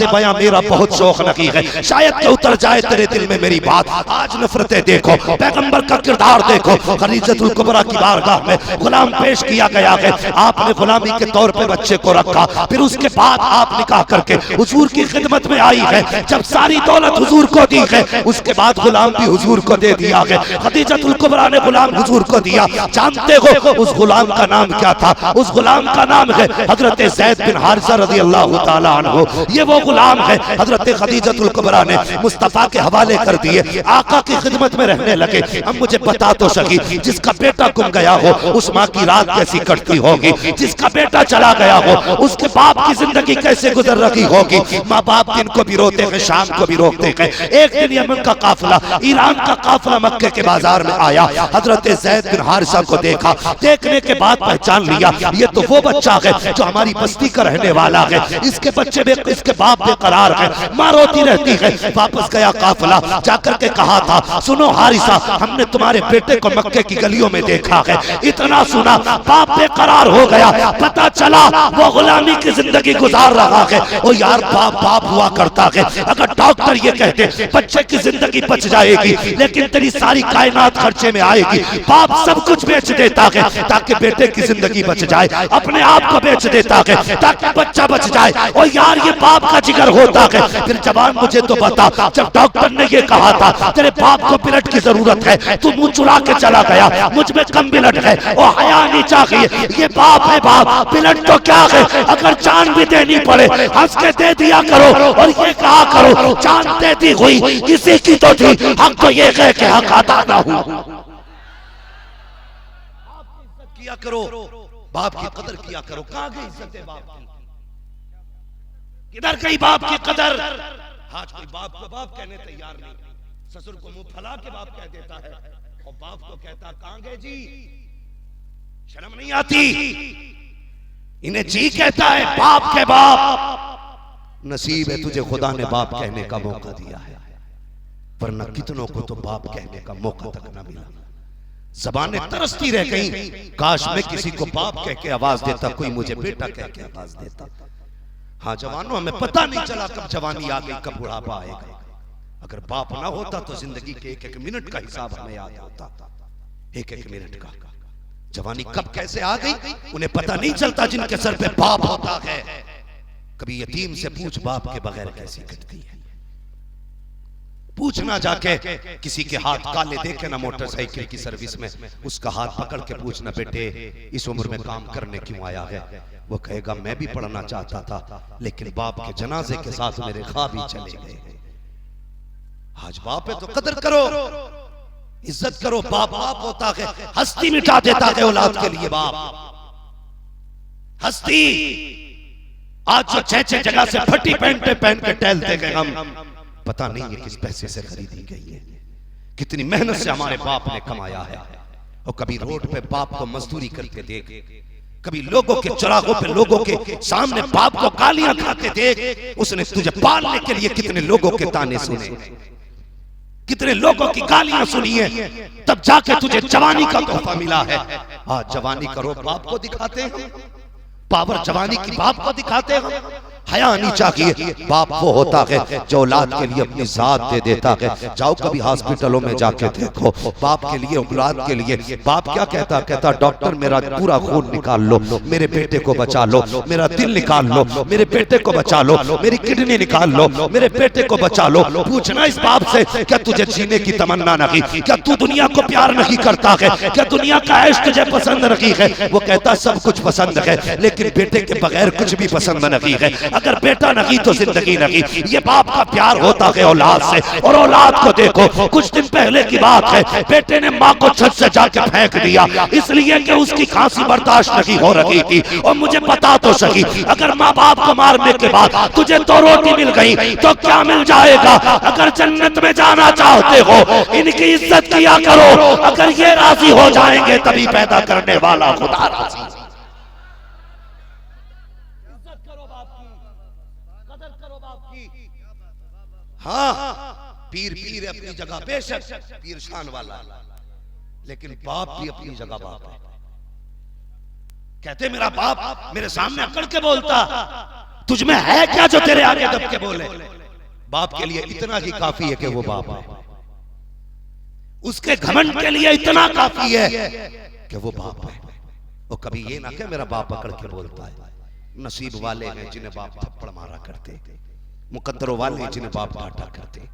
बातें बयां मेरा बहुत शौक नहीं है, शायद कि उतर जाए तेरे दिल में मेरी बात। आज नफरतें देखो, पैगंबर का किरदार देखो। खदीजतुल कुबरा की बारगाह में गुलाम पेश किया गया है, आपने गुलामी के तौर पे बच्चे को रखा, फिर उसके बाद आप निकाह करके हुजूर की खिदमत में आई है। जब सारी दौलत हुजूर को दी है, उसके बाद गुलाम भी हुजूर को दे दिया है। खदीजतुल कुबरा ने गुलाम हुजूर को दिया। जानते हो उस गुलाम का नाम क्या था? उस गुलाम का नाम है हजरत ज़ैद बिन हारिसा रज़ियल्लाहु ताला अन्हु। ये वो गुलाम है हजरत खदीजतुल कुबरा ने मुस्तफा के हवाले कर दिए, आका की खिदमत में रहने लगे। अब मुझे बता तो सकी, जिसका बेटा गुम गया हो उस माँ की रात कैसी कटती होगी, जिसका बेटा चला गया हो उसके बाप की जिंदगी कैसे गुजर रही होगी। माँ बाप दिन को भी रोते हैं, शाम को भी रोकते हैं। एक दिन यमन का काफिला, ईरान का काफिला मक्के के बाजार में आया। हजरत ज़ैद बिन हारिसा को देखा, देखने के बाद पहचान लिया ये तो वो बच्चा है जो हमारी बस्ती का रहने वाला है। इसके बच्चे इसके बाप बेकरार है, माँ रोती रहती है। वापस गया काफिला, जाकर के कहा था, सुनो हारिसा, हमने तुम्हारे बेटे को मक्के की गलियों में देखा है। इतना सुना बाप बेकरार हो गया, पता चला वो गुलामी की जिंदगी गुजार रहा है। ओ यार, बाप बाप हुआ करता है। अगर डॉक्टर ये कहते बच्चे की जिंदगी बच जाएगी लेकिन तेरी सारी कायनात खर्चे में आएगी, बाप सब कुछ बेच देता है ताकि बेटे की जिंदगी बच जाए, अपने आप को बेच देता है ताकि बच्चा बच जाए। और यार, ये बाप का जिगर होता है। फिर जवान मुझे तो बता, जब डॉक्टर ने ये कहा था तेरे बाप को ब्लड की जरूरत है, तू मुंह चुरा के चला गया, मुझ में कम ब्लड है, और हया नहीं चाहिए। ये बाप है बाप, ब्लड तो क्या है, अगर जान भी देनी पड़े हंस के दे दिया करो। और ये कहा करो, जान देती हुई किसी की तो थी, हम तो ये कह के हक अदा ना हूं। किया करो, बाप की कदर किया करो। कहां गई इज्जत है बाप की? किधर गई बाप की कदर? आज कोई बाप को बाप कहने तैयार नहीं, ससुर को मुंह फैला के बाप कह देता है, और बाप को कहता कहां गए जी? शर्म नहीं आती? इन्हें जी कहता है, बाप के बाप। नसीब है तुझे खुदा ने बाप कहने का मौका दिया है, वरना कितनों को तो बाप कहने का मौका तक न मिला। ज़बानें तरसती रह गई, काश मैं किसी को बाप कह के आवाज देता, कोई मुझे बेटा कह के आवाज देता। हाँ जवानों, हमें पता नहीं चला कब जवानी आ गई, कब बुढ़ापा आएगा। अगर बाप ना होता तो जिंदगी के एक एक मिनट का हिसाब हमें याद होता, एक एक मिनट का। जवानी कब कैसे आ गई उन्हें पता नहीं चलता, जिनके सर पे बाप होता है। कभी यतीम से पूछ बाप के बगैर कैसी कटती है। पूछना जाके, किसी के हाथ काले देखे ना मोटरसाइकिल की सर्विस में, उसका हाथ पकड़ के पूछना, बेटे इस उम्र में काम करने क्यों आया है? वो कहेगा मैं भी पढ़ना चाहता था, लेकिन बाप के जनाजे के साथ मेरे ख्वाब ही चले गए। आज बाप है तो कदर करो, इज्जत करो। बाप बाप होता है, हस्ती मिटा देता है औलाद के लिए बाप। हस्ती आज जो छह छह जगह से फटी पैंट पहन के टहलते गए हम, पता नहीं ये किस पैसे से खरीदी गई है, कितनी मेहनत से हमारे बाप ने कमाया है। और कभी रोड पे बाप को मजदूरी करते देख, कभी लोगों के चौराहों पे लोगों के सामने बाप को गालियां खाते देख। उसने तुझे पालने के लिए कितने लोगों के ताने सुने, कितने लोगों की गालियां सुनी है, तब जाके तुझे जवानी का तोहफा मिला है। आज जवानी का रोब बाप को दिखाते हैं, पावर जवानी की बाप को दिखाते हैं। हया नहीं चाहिए। बाप वो होता है जो औलाद के लिए अपनी जात दे देता है। जाओ कभी हॉस्पिटलों में जाके देखो, बाप के लिए, औलाद के लिए बाप क्या कहता, कहता डॉक्टर मेरा पूरा खून निकाल लो, मेरे बेटे को बचा लो, मेरा दिल निकाल लो, मेरे बेटे को बचा लो, मेरी किडनी निकाल लो, मेरे बेटे को बचा लो। पूछना इस बाप से, क्या तुझे जीने की तमन्ना नहीं? क्या तू दुनिया को प्यार नहीं करता है? क्या दुनिया का ऐश तुझे पसंद नहीं है? वो कहता सब कुछ पसंद है, लेकिन बेटे के बगैर कुछ भी पसंद नहीं है। अगर बेटा नहीं तो जिंदगी नहीं। ये बाप का प्यार होता है औलाद से। और औलाद को देखो, कुछ दिन पहले की बात है, बेटे ने माँ को छत से जाके फेंक दिया, इसलिए कि उसकी खांसी बर्दाश्त नहीं हो रही थी। और मुझे बता तो सही, अगर माँ बाप को मारने के बाद तुझे दो रोटी मिल गई तो क्या मिल जाएगा? अगर जन्नत में जाना चाहते हो इनकी इज्जत किया करो। अगर ये राजी हो जाएंगे तभी पैदा करने वाला खुदा राजी। हाँ, पीर पीर अपनी जगह बेशक, पीर शान वाला, लेकिन बाप भी अपनी जगह बाप है। कहते मेरा बाप मेरे सामने अकड़ के बोलता तुझमें है क्या जो तेरे आगे दब के बोले? बाप के लिए इतना ही काफी है कि वो बाप है, उसके घमंड के लिए इतना काफी है कि वो बाप है। वो कभी ये ना कि मेरा बाप पकड़ के बोलता है। नसीब वाले हैं जिन्हें बाप थप्पड़ मारा करते, मुकद्दरों वाले जिन्हें बाप डांटा करते।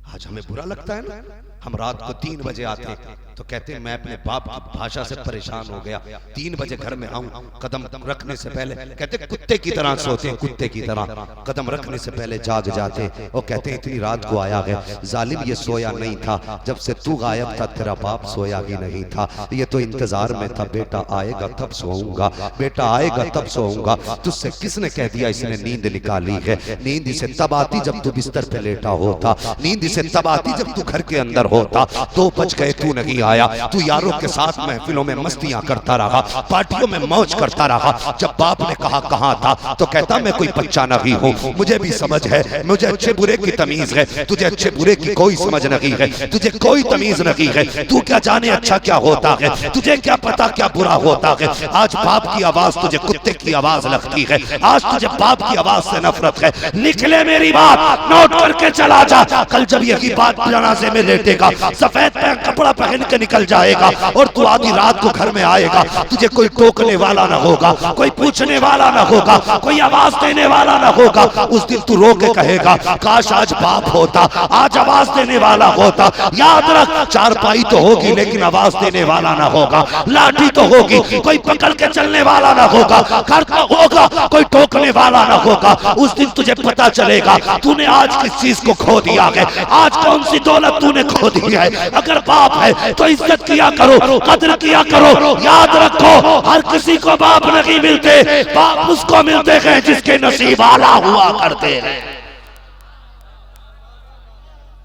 आज हमें बुरा लगता है ना, हम रात को 3 बजे आते तो कहते हैं मैं अपने बाप की भाषा से परेशान हो गया, 3 बजे घर में आऊं, कदम रखने से पहले कहते कुत्ते की तरह सोते हैं, कुत्ते की तरह कदम रखने से पहले जाग जाते। और कहते हैं इतनी रात को आया है, जालिम ये सोया नहीं था, जब से तू गायब था तेरा बाप सोया ही नहीं था। ये तो इंतजार में था, बेटा आएगा तब सोऊंगा, बेटा आएगा तब सोऊंगा। तुझसे किसने कह दिया इसने नींद निकाली है? नींद इसे तब आती जब तू बिस्तर पे लेटा होता, नींद इसे तब आती जब तू घर के अंदर होता। 2 बज गए तू नहीं आया, तू यारों के साथ महफिलों में मस्तियां करता रहा, पार्टियों में मौज करता रहा। जब बाप ने कहा कहां था तो कहता मैं कोई बच्चा नहीं हूं, मुझे भी समझ है, मुझे अच्छे बुरे की तमीज है, तुझे अच्छे बुरे की कोई समझ नहीं है, तुझे कोई तमीज नहीं है। तू क्या जाने अच्छा क्या होता है, तुझे क्या पता क्या बुरा होता है। आज बाप की आवाज तुझे कुत्ते की आवाज लगती है, आज तुझे बाप की आवाज से नफरत है। लिख ले मेरी बात, नोट करके चला जा। कल जब यही बात जनाजे में लेटेगा, सफेद कपड़ा पहन के निकल जाएगा और तू आधी रात को घर में आएगा, तुझे कोई टोकने वाला ना होगा, कोई पूछने वाला ना होगा, कोई आवाज देने वाला ना होगा। उस दिन तू रो के कहेगा काश आज बाप होता, आज आवाज देने वाला होता। याद रख, चारपाई तो होगी लेकिन आवाज देने वाला ना होगा, लाठी तो होगी कोई पकड़ के चलने वाला ना होगा, घर तो होगा कोई टोकने वाला ना होगा। उस दिन तुझे पता चलेगा तूने आज किस चीज को खो दिया है, आज कौन सी दौलत तूने खो दी है। अगर बाप है तो इज्जत किया करो, कदर किया करो। याद रखो हर किसी को बाप नहीं मिलते, बाप उसको मिलते हैं जिसके नसीब आला हुआ करते हैं।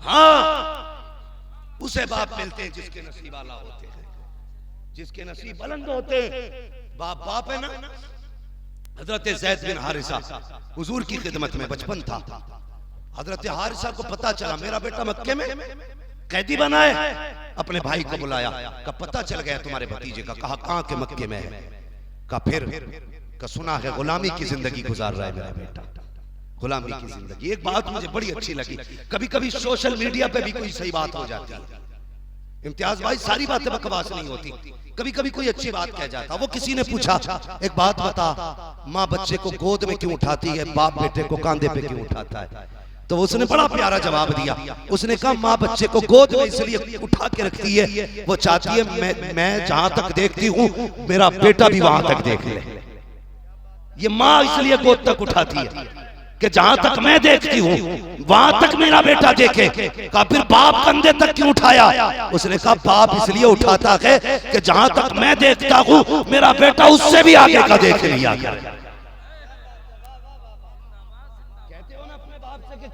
हाँ, उसे बाप मिलते हैं जिसके नसीब आला होते हैं, जिसके नसीब बुलंद होते हैं। बाप बाप है ना। हजरत ज़ैद बिन हारिसा हुजूर की खिदमत में बचपन था। हजरत हारिसा को पता चला मेरा बेटा मक्के में कैदी बना है, अपने भाई को बुलाया, का पता चल गया तुम्हारे भतीजे का। कहा कहां के? मक्के में है। का फिर का सुना है गुलामी की जिंदगी गुजार रहा है मेरा बेटा, गुलामी की जिंदगी। एक बात मुझे बड़ी अच्छी लगी, कभी कभी सोशल मीडिया पे भी कोई सही बात हो जाती है। इम्तियाज भाई सारी बातें बकवास नहीं होती, कभी कभी कोई अच्छी बात कह जाता। वो किसी ने पूछा एक बात बता, माँ बच्चे को गोद में क्यों उठाती है, बाप बेटे को कांधे पे क्यों उठाता है? तो उसने बड़ा प्यारा जवाब दिया। उसने कहा माँ बच्चे को गोद में इसलिए उठा के रखती है, वो चाहती है मैं जहां तक देखती हूँ मेरा बेटा भी वहां तक देख ले। ये माँ इसलिए गोद तक उठाती है कि जहां तक मैं देखती हूँ वहां तक मेरा बेटा देखे। कहा फिर बाप कंधे तक क्यों उठाया? उसने कहा बाप इसलिए उठाता है कि जहां तक मैं देखता हूँ मेरा बेटा उससे भी आगे का देख लिया।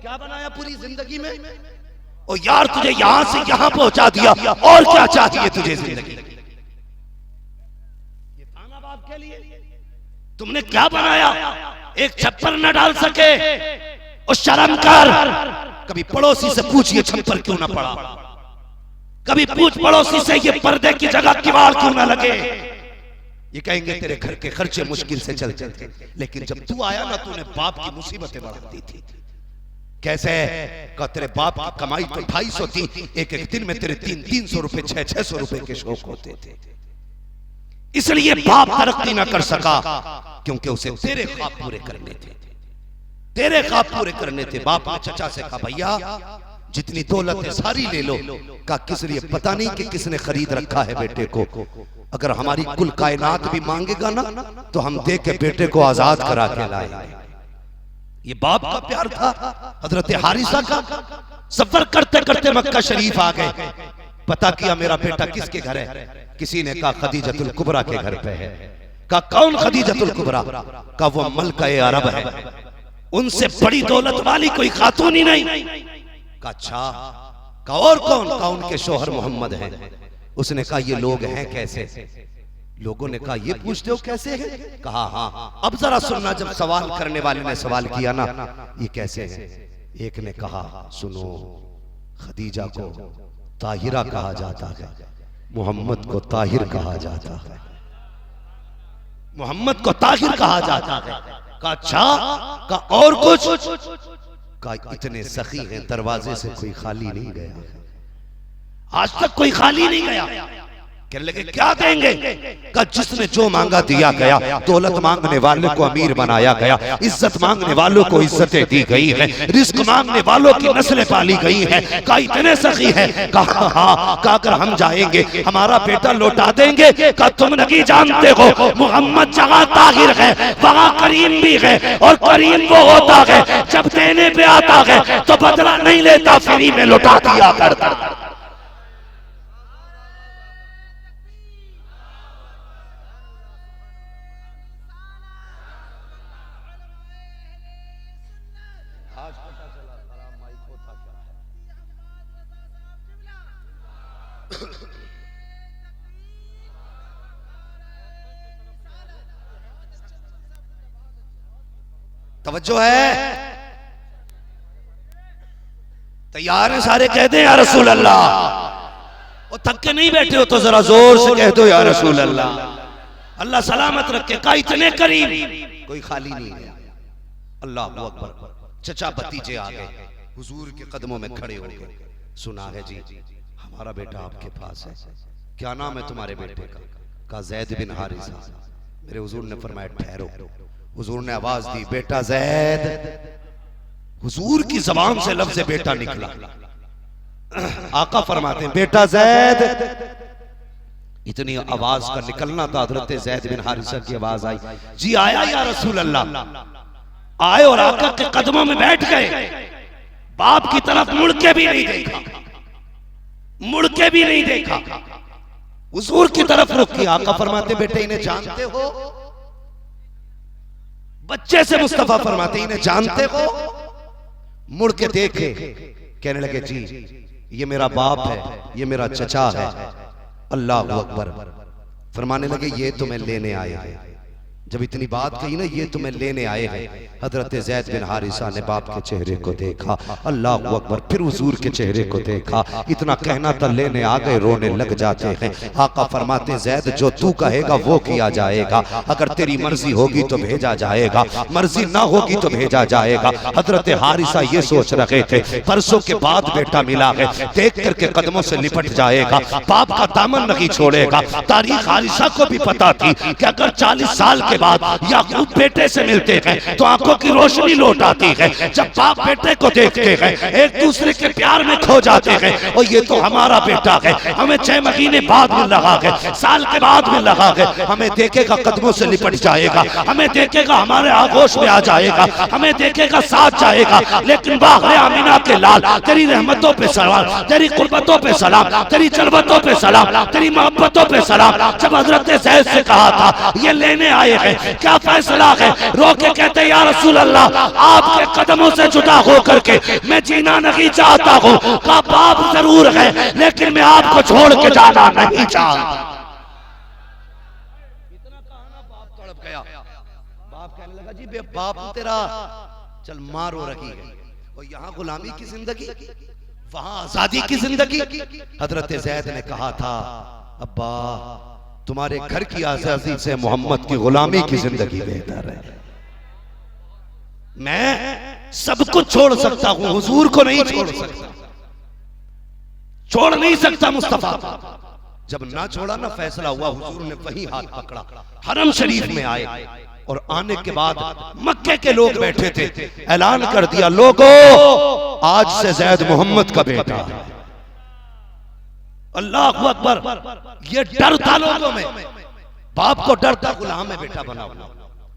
क्या बनाया पूरी जिंदगी में? ओ यार तुझे यहां से यहां पहुंचा दिया, और क्या चाहिए तुझे जिंदगी? ये ताना बाप के लिए तुमने क्या बनाया? एक छप्पर न डाल सके, और शर्म कर। कभी पड़ोसी से पूछिए छप्पर क्यों ना पड़ा, कभी पूछ पड़ोसी से ये पर्दे की जगह किवाड़ क्यों ना लगे। ये कहेंगे तेरे घर के खर्चे मुश्किल से चलते थे, लेकिन जब तू आया ना तूने बाप की मुसीबतें बढ़ा दी थी। कैसे? का तेरे बाप की कमाई तो 250 थी, एक एक दिन में तेरे 300-300 रुपए 600-600 रुपए के शौक होते थे। इसलिए बाप तरक्की ना कर सका क्योंकि उसे तेरे ख्वाब पूरे करने थे, तेरे ख्वाब पूरे करने थे। बाप ने चचा से कहा भैया जितनी दौलत है सारी ले लो। का किस लिए? पता नहीं कि किसने खरीद रखा है बेटे को। अगर हमारी कुल कायनात भी मांगेगा ना तो हम दे के बेटे को आजाद करा के लाएंगे। ये बाप का प्यार था हजरत हारिसा का। सफर करते करते मक्का शरीफ आ गए, पता किया मेरा बेटा किसके घर है। किसी ने कहा खदीजतुल कुबरा के घर पे है। कहा कौन खदीजतुल कुबरा? का वो मलका-ए अरब है, उनसे बड़ी दौलत वाली कोई खातून ही नहीं। का अच्छा? का और कौन? का उनके शोहर मोहम्मद है। उसने कहा ये लोग हैं कैसे? लोगों ने कहा ये पूछते हो कैसे है? कहा हाँ। अब जरा सुनना, जब सवाल करने वाले ने सवाल किया ना ये कैसे है, एक ने कहा सुनो खदीजा को ताहिरा कहा जाता है, मोहम्मद को ताहिर कहा जाता है, मोहम्मद को ताहिर कहा जाता है। का अच्छा का और कुछ का इतने सखी हैं दरवाजे से कोई खाली नहीं गया, आज तक कोई खाली नहीं गया। कहने लगे क्या देंगे? का जिसने जो मांगा दिया गया, दौलत मांगने वाले को अमीर बनाया गया, इज्जत मांगने वालों को इज्जतें दी गई है, रिस्क मांगने वालों की नस्लें पाली गई हैं। का इतने सखी है, कहा हाँ, का अगर हम जाएंगे हमारा बेटा लौटा देंगे। का तुम नहीं जानते हो मोहम्मद जहाँ ताहिर है वहाँ करीम भी है, और करीम वो होता है जब देने पे आता है तो बदला नहीं लेता, फ्री में लौटा दिया करता। तवज्जो है, तैयार है सारे? कह दे या रसूल अल्लाह। और थक के नहीं बैठे हो तो जरा जोर से कह दो या रसूल अल्लाह। अल्लाह सलामत रखे। का इतने करीब कोई खाली नहीं है। अल्लाह अकबर। चचा भतीजे आ गए, हुजूर के कदमों में खड़े हो गए। सुना है जी हमारा बेटा आपके पास है, क्या नाम है तुम्हारे बेटे का? कहा जैद बिन हारिसा। मेरे हुजूर ने फरमाया ठहरो। हुजूर ने आवाज दी बेटा जैद। हुजूर की जबान से लफ्ज़ बेटा निकला। आका फरमाते हैं बेटा जैद। इतनी आवाज का निकलना था, हजरत जैद बिन हारिसा की आवाज आई, जी आया या रसूल अल्लाह। आए और आका के कदमों में बैठ गए। बाप की तरफ मुड़ के भी नहीं देखा, मुड़ के भी नहीं देखा, हुजूर की तरफ रुक किया। आका फरमाते बेटे इन्हें जानते हो? बच्चे से मुस्तफा फरमाते इन्हें जानते हो? मुड़ के देखे, कहने लगे जी ये मेरा बाप है, ये मेरा चचा है। अल्लाह अकबर। फरमाने लगे ये तुम्हें लेने आए हैं। जब इतनी बात कही ना ये तुम्हें लेने आए हैं, हजरत जैद बिन हारिसा ने बाप के चेहरे को देखा। अल्लाह अकबर। फिर हुजूर के चेहरे को देखा। इतना कहना था लेने आ गए, रोने लग जाते हैं। आका फरमाते जैद जो तू कहेगा वो किया जाएगा, अगर तेरी मर्जी होगी तो भेजा जाएगा, मर्जी ना होगी तो भेजा जाएगा। हजरत हारिसा ये सोच रहे थे परसों के बाद बेटा मिला है, देख करके कदमों से लिपट जाएगा, बाप का दामन नहीं छोड़ेगा। तारीख हारिसा को भी पता थी कि अगर 40 साल के बाद याकूब बेटे से मिलते हैं तो आंखों की रोशनी लौट आती है। जब बाप बेटे को देखते हैं एक दूसरे के प्यार में खो जाते हैं। और ये तो हमारा बेटा है, हमें 6 महीने बाद मिल रहा है, साल के बाद मिल रहा है, हमें देखेगा कदमों से लिपट जाएगा, हमें देखेगा हमारे आगोश में आ जाएगा, हमें देखेगा साथ जाएगा। लेकिन बाहर आमीना के लाल तेरी रहमतों पे सलाम, तेरी कुर्बतों पे सलाम, तेरी जलबतों पे सलाम, तेरी मोहब्बतों पे सलाम। जब हजरत जैद से कहा था ये लेने आए हैं, क्या फैसला है? रोके कहते या रसूल अल्लाह आपके कदमों से जुदा होकर के मैं जीना नहीं चाहता हूँ। का बाप जरूर है लेकिन मैं आपको छोड़ के जाना नहीं चाहता। इतना कहा बाप तड़प गया। बाप कहने लगा जी बे बाप तेरा चल मारो रही है, और यहाँ गुलामी की जिंदगी, वहां आजादी की जिंदगी। हजरत जैद ने कहा था अब्बा तुम्हारे घर की आजादी से मोहम्मद की गुलामी की जिंदगी बेहतर है। मैं सब कुछ छोड़ सकता हूं, हुजूर को नहीं छोड़ सकता, छोड़ नहीं सकता मुस्तफा। जब ना छोड़ा ना फैसला हुआ, हुजूर ने वही हाथ पकड़ा, हरम शरीफ में आए। और आने के बाद मक्के के लोग बैठे थे, ऐलान कर दिया लोगों आज से जैद मोहम्मद का बेटा है। अल्लाह अकबर। ये डर था लोगों में, बाप को डर था गुलाम में बेटा बना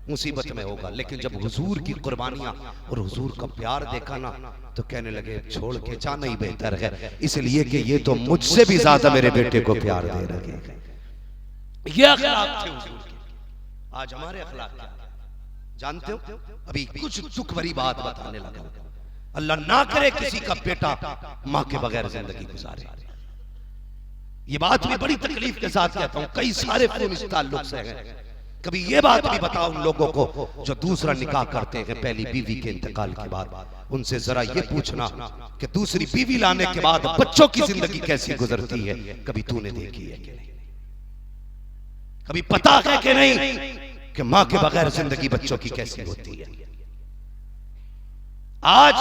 मुसीबत में होगा। लेकिन जब हुजूर की कुर्बानियां और हुजूर का प्यार देखा ना तो कहने लगे छोड़ के जाना ही बेहतर है, इसलिए कि ये तो मुझसे भी ज्यादा मेरे बेटे को प्यार दे रहे हैं। ये अखलाक थे हुजूर के। आज हमारे अखलाक क्या जानते हो? अभी कुछ दुख भरी बात बताने लगा। अल्लाह ना करे किसी का बेटा मां के बगैर जिंदगी गुजारे। ये बात भी बड़ी तकलीफ के साथ कहता हूं, कई सारे फोन इस ताल्लुक से हैं। कभी ये बात भी बताओ उन लोगों को जो दूसरा निकाह करते हैं पहली बीवी के इंतकाल के बाद, उनसे जरा ये पूछना कि दूसरी बीवी लाने के बाद बच्चों की जिंदगी कैसी गुजरती है, कभी तूने देखी है कि नहीं? कभी पता है कि नहीं? कि मां के बगैर जिंदगी बच्चों की कैसी होती है। आज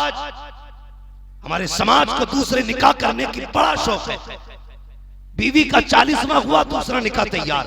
हमारे समाज को दूसरे निकाह करने की बड़ा शौक है। बीवी का 40वां हुआ दूसरा निकाह तैयार,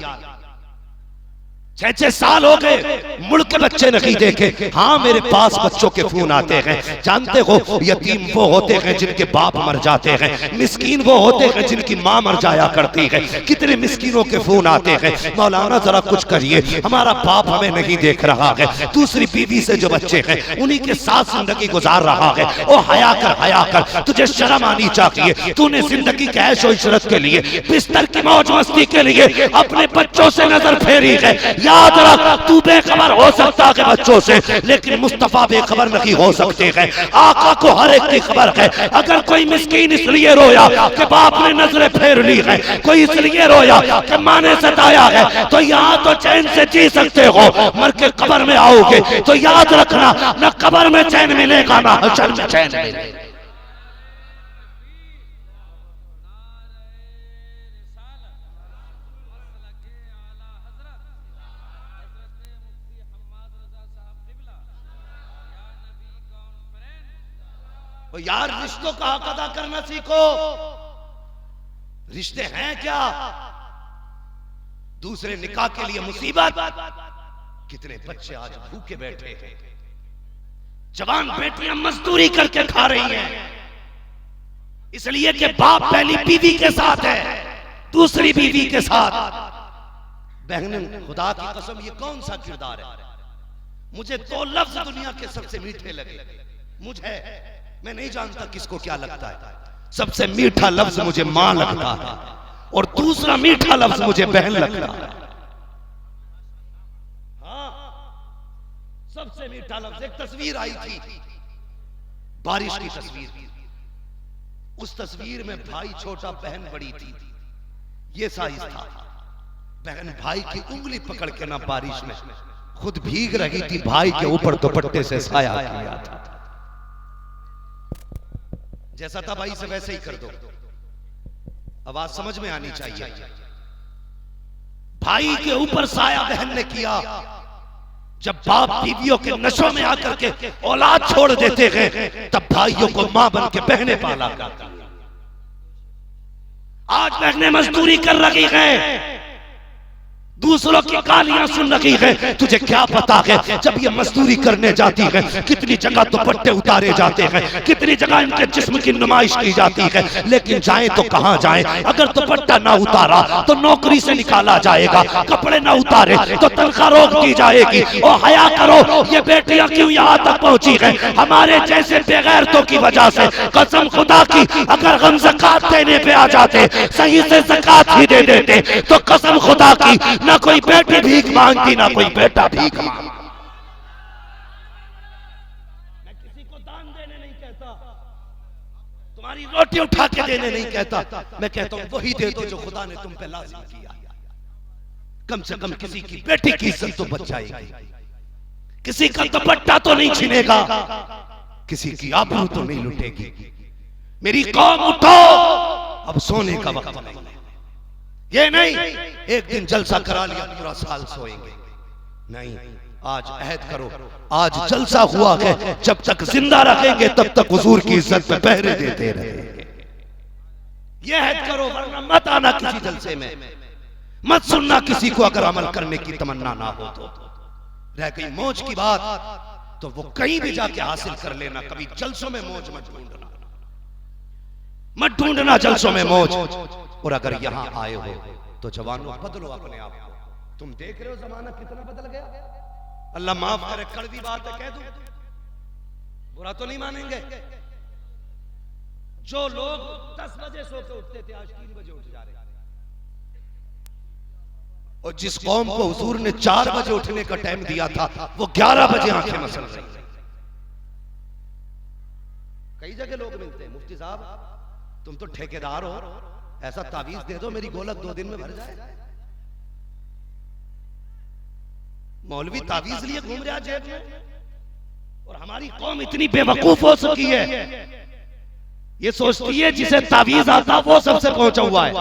6-6 साल हो गए, मुड़ के बच्चे नहीं देखे। हाँ, मेरे पास बच्चों के फोन आते हैं। जानते हो, यतीम वो होते हैं जिनके बाप मर जाते हैं, मिस्कीन वो होते हैं जिनकी माँ मर जाया करती है। कितने मिस्कीनों के फोन आते हैं, मौलाना जरा कुछ करिए, हमारा बाप हमें नहीं देख रहा है। दूसरी बीवी से जो बच्चे हैं उन्हीं के साथ जिंदगी गुजार रहा है। ओ हया कर, तुझे शर्म आनी चाहिए। तूने जिंदगी के ऐशो इशरत के लिए, बिस्तर की मौज मस्ती के लिए अपने बच्चों से नजर फेरी है। याद रख, तू बेखबर हो सकता है बच्चों से, लेकिन मुस्तफा बेखबर नहीं हो सकते हैं। आका को हर एक की खबर है। अगर कोई मिस्कीन इसलिए रोया कि बाप ने नजरें फेर ली है, कोई इसलिए रोया कि माँ ने सताया है, तो यहाँ तो चैन से जी सकते हो। मर के कब्र में आओगे तो याद रखना, न कब्र में चैन मिलेगा ना हशर में चैन मिलेगा। तो यार, रिश्तों का हक अदा करना सीखो। रिश्ते हैं क्या? दूसरे निकाह के लिए मुसीबत। कितने बच्चे आज भूखे बैठे हैं, जवान बेटियां मजदूरी करके खा रही हैं, इसलिए कि बाप पहली बीवी के साथ है, दूसरी बीवी के साथ। बहन, खुदा की कसम, ये कौन सा किरदार है? मुझे 2 लफ्ज दुनिया के सबसे मीठे लगे। मुझे, मैं नहीं जानता किसको क्या लगता है, सबसे मीठा लफ्ज मुझे मां लगता है और दूसरा मीठा लफ्ज मुझे बहन लगता है। हाँ, सबसे मीठा लफ्ज। एक तस्वीर आई थी, बारिश की तस्वीर। उस तस्वीर में भाई छोटा, बहन बड़ी थी। ये साइज था। बहन भाई की उंगली पकड़ के ना बारिश में खुद भीग रही थी, भाई के ऊपर दुपट्टे से साया किया था। जैसा था भाई से वैसे ही कर दो। आवाज समझ में आनी चाहिए। भाई के ऊपर साया बहन ने किया। जब बाप बीवियों के नशों में आकर के औलाद छोड़ देते हैं, तब भाइयों को मां बन के बहनें पाला करती हैं। आज बहनें मजदूरी कर रही हैं, दूसरों की गालियां सुन रही है। तुझे क्या पता है, जब ये मजदूरी करने जाती है कितनी जगह दुपट्टे उतारे जाते हैं, कितनी जगह इनके जिस्म की नुमाइश की जाती है, लेकिन जाएं तो कहां जाएं? अगर दुपट्टा ना उतारा तो नौकरी से निकाला जाएगा, कपड़े ना उतारे तो तनख्वाह रोक दी जाएगी। और हया करो, ये बेटियां क्यों यहाँ तक पहुंची है? हमारे जैसे बेगैरतों की वजह से। कसम खुदा की, अगर हम ज़कात देने पे आ जाते, सही से ज़कात ही दे देते, तो कसम खुदा की ना कोई बेटी भीख मांगती, ना कोई बेटा भीख मांगता। मैं किसी को दान देने नहीं कहता, तुम्हारी रोटी उठा के देने नहीं कहता। मैं कहता हूं वही दे दो जो खुदा ने तुम पे लाजिम किया। कम से कम किसी की बेटी की इज्जत तो बच जाएगी, किसी का दुपट्टा तो नहीं छीनेगा, किसी की आबरू तो नहीं लुटेगी। मेरी कौम उठो, अब सोने का वक्त नहीं। ये नहीं एक दिन जलसा करा लिया पूरा साल सोएंगे, नहीं। आज अहद करो, आज जलसा हुआ है, जब तक जिंदा रखेंगे तब तक हुजूर की इज्जत पे पहरे देते रहेंगे। ये अहद करो, वरना मत आना किसी जलसे में, मत सुनना किसी को अगर अमल करने की तमन्ना ना हो तो। रह गई मौज की बात तो वो कहीं भी जाके हासिल कर लेना। कभी जलसों में मौज मत ढूंढना, मत ढूंढना जलसों में मौज। और अगर यहां आए हो तो जवानों बदलो अपने आप को। तुम देख रहे हो जमाना कितना बदल गया। अल्लाह माफ करे, कड़वी बात है कह दूं, बुरा तो नहीं मानेंगे। जो लोग 10 बजे सो के उठते थे आज 3 बजे उठ जा रहे हैं। और जिस कौम को हुजूर ने 4 बजे उठने का टाइम दिया था वो 11 बजे आंखें मसल रही है। कई जगह लोग मिलते हैं, मुफ्ती साहब तुम तो ठेकेदार हो, ऐसा तावीज दे दो मेरी गोलक 2 दिन में भर जाए। मौलवी तावीज लिए घूम रहा जेब में। और हमारी कौम इतनी बेवकूफ हो सकी है, ये सोचती है जिसे तावीज आता वो सबसे पहुंचा हुआ है।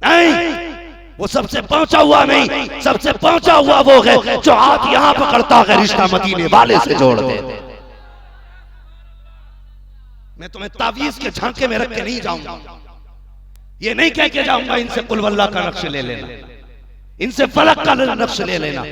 नहीं, वो सबसे पहुंचा हुआ नहीं, सबसे पहुंचा हुआ वो है जो हाथ यहां पकड़ता है, रिश्ता मदीने वाले से जोड़ दे। मैं तुम्हें तावीज के झांके में रख के नहीं जाऊंगा, ये नहीं कह के जाऊंगा इनसे कुल वल्लाह का नक्श ले लेना, इनसे फलक का नक्श ले लेना,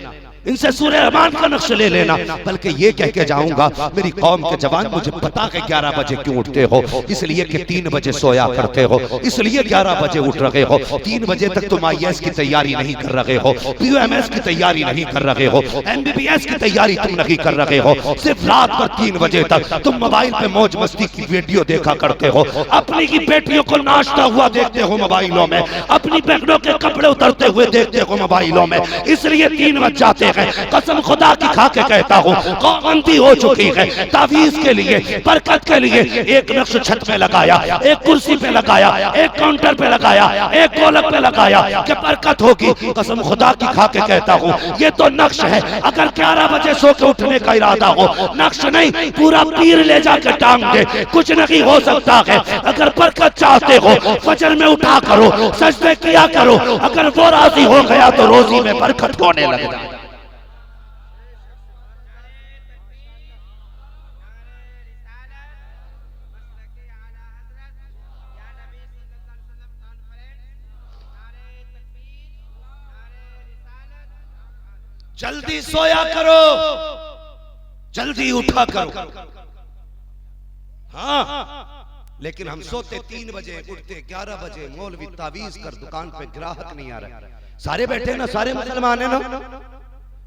इनसे सूरह रहमान का नक्श ले लेना, बल्कि ये कह के जाऊंगा मेरी कौम के जवान मुझे पता है 11 बजे क्यों उठते हो, इसलिए कि 3 बजे सोया करते हो, इसलिए 11 बजे उठ रहे हो। 3 बजे तक तुम IAS की तैयारी नहीं कर रहे हो, POMS की तैयारी नहीं कर रहे हो, MBBS की तैयारी तुम नहीं कर रहे हो, सिर्फ रात भर 3 बजे तक तुम मोबाइल पे मौज मस्ती की वीडियो देखा करते हो, अपनी की बेटियों को नाचता हुआ देखते हो मोबाइलों में, अपनी बहनों के कपड़े उतरते हुए देखते हो मोबाइलों में, इसलिए 3 बज जाते। कसम खुदा की खा के कहता हूँ कौमंदी हो चुकी है। तावीज के लिए, बरकत के लिए एक नक्श छत पे लगाया, एक कुर्सी पे लगाया, एक काउंटर पे लगाया, एक गोलक पे लगाया कि बरकत होगी। कसम खुदा की खा के कहता हूँ ये तो नक्श है। अगर 11 बजे सो के उठने का इरादा हो, नक्श नहीं पूरा पीर ले जाके टांग दे, कुछ नहीं हो सकता है। अगर बरकत चाहते हो फजर में उठा करो, सजदे किया करो, अगर वो राजी हो गया तो रोजी में बरकत होने लग जाए। जल्दी सोया करो, जल्दी उठा करो। हाँ, लेकिन हम सोते 3 बजे, उठते 11 बजे। मौलवी तावीज कर, दुकान पे ग्राहक नहीं आ रहा। सारे बैठे ना, सारे मुसलमान है ना,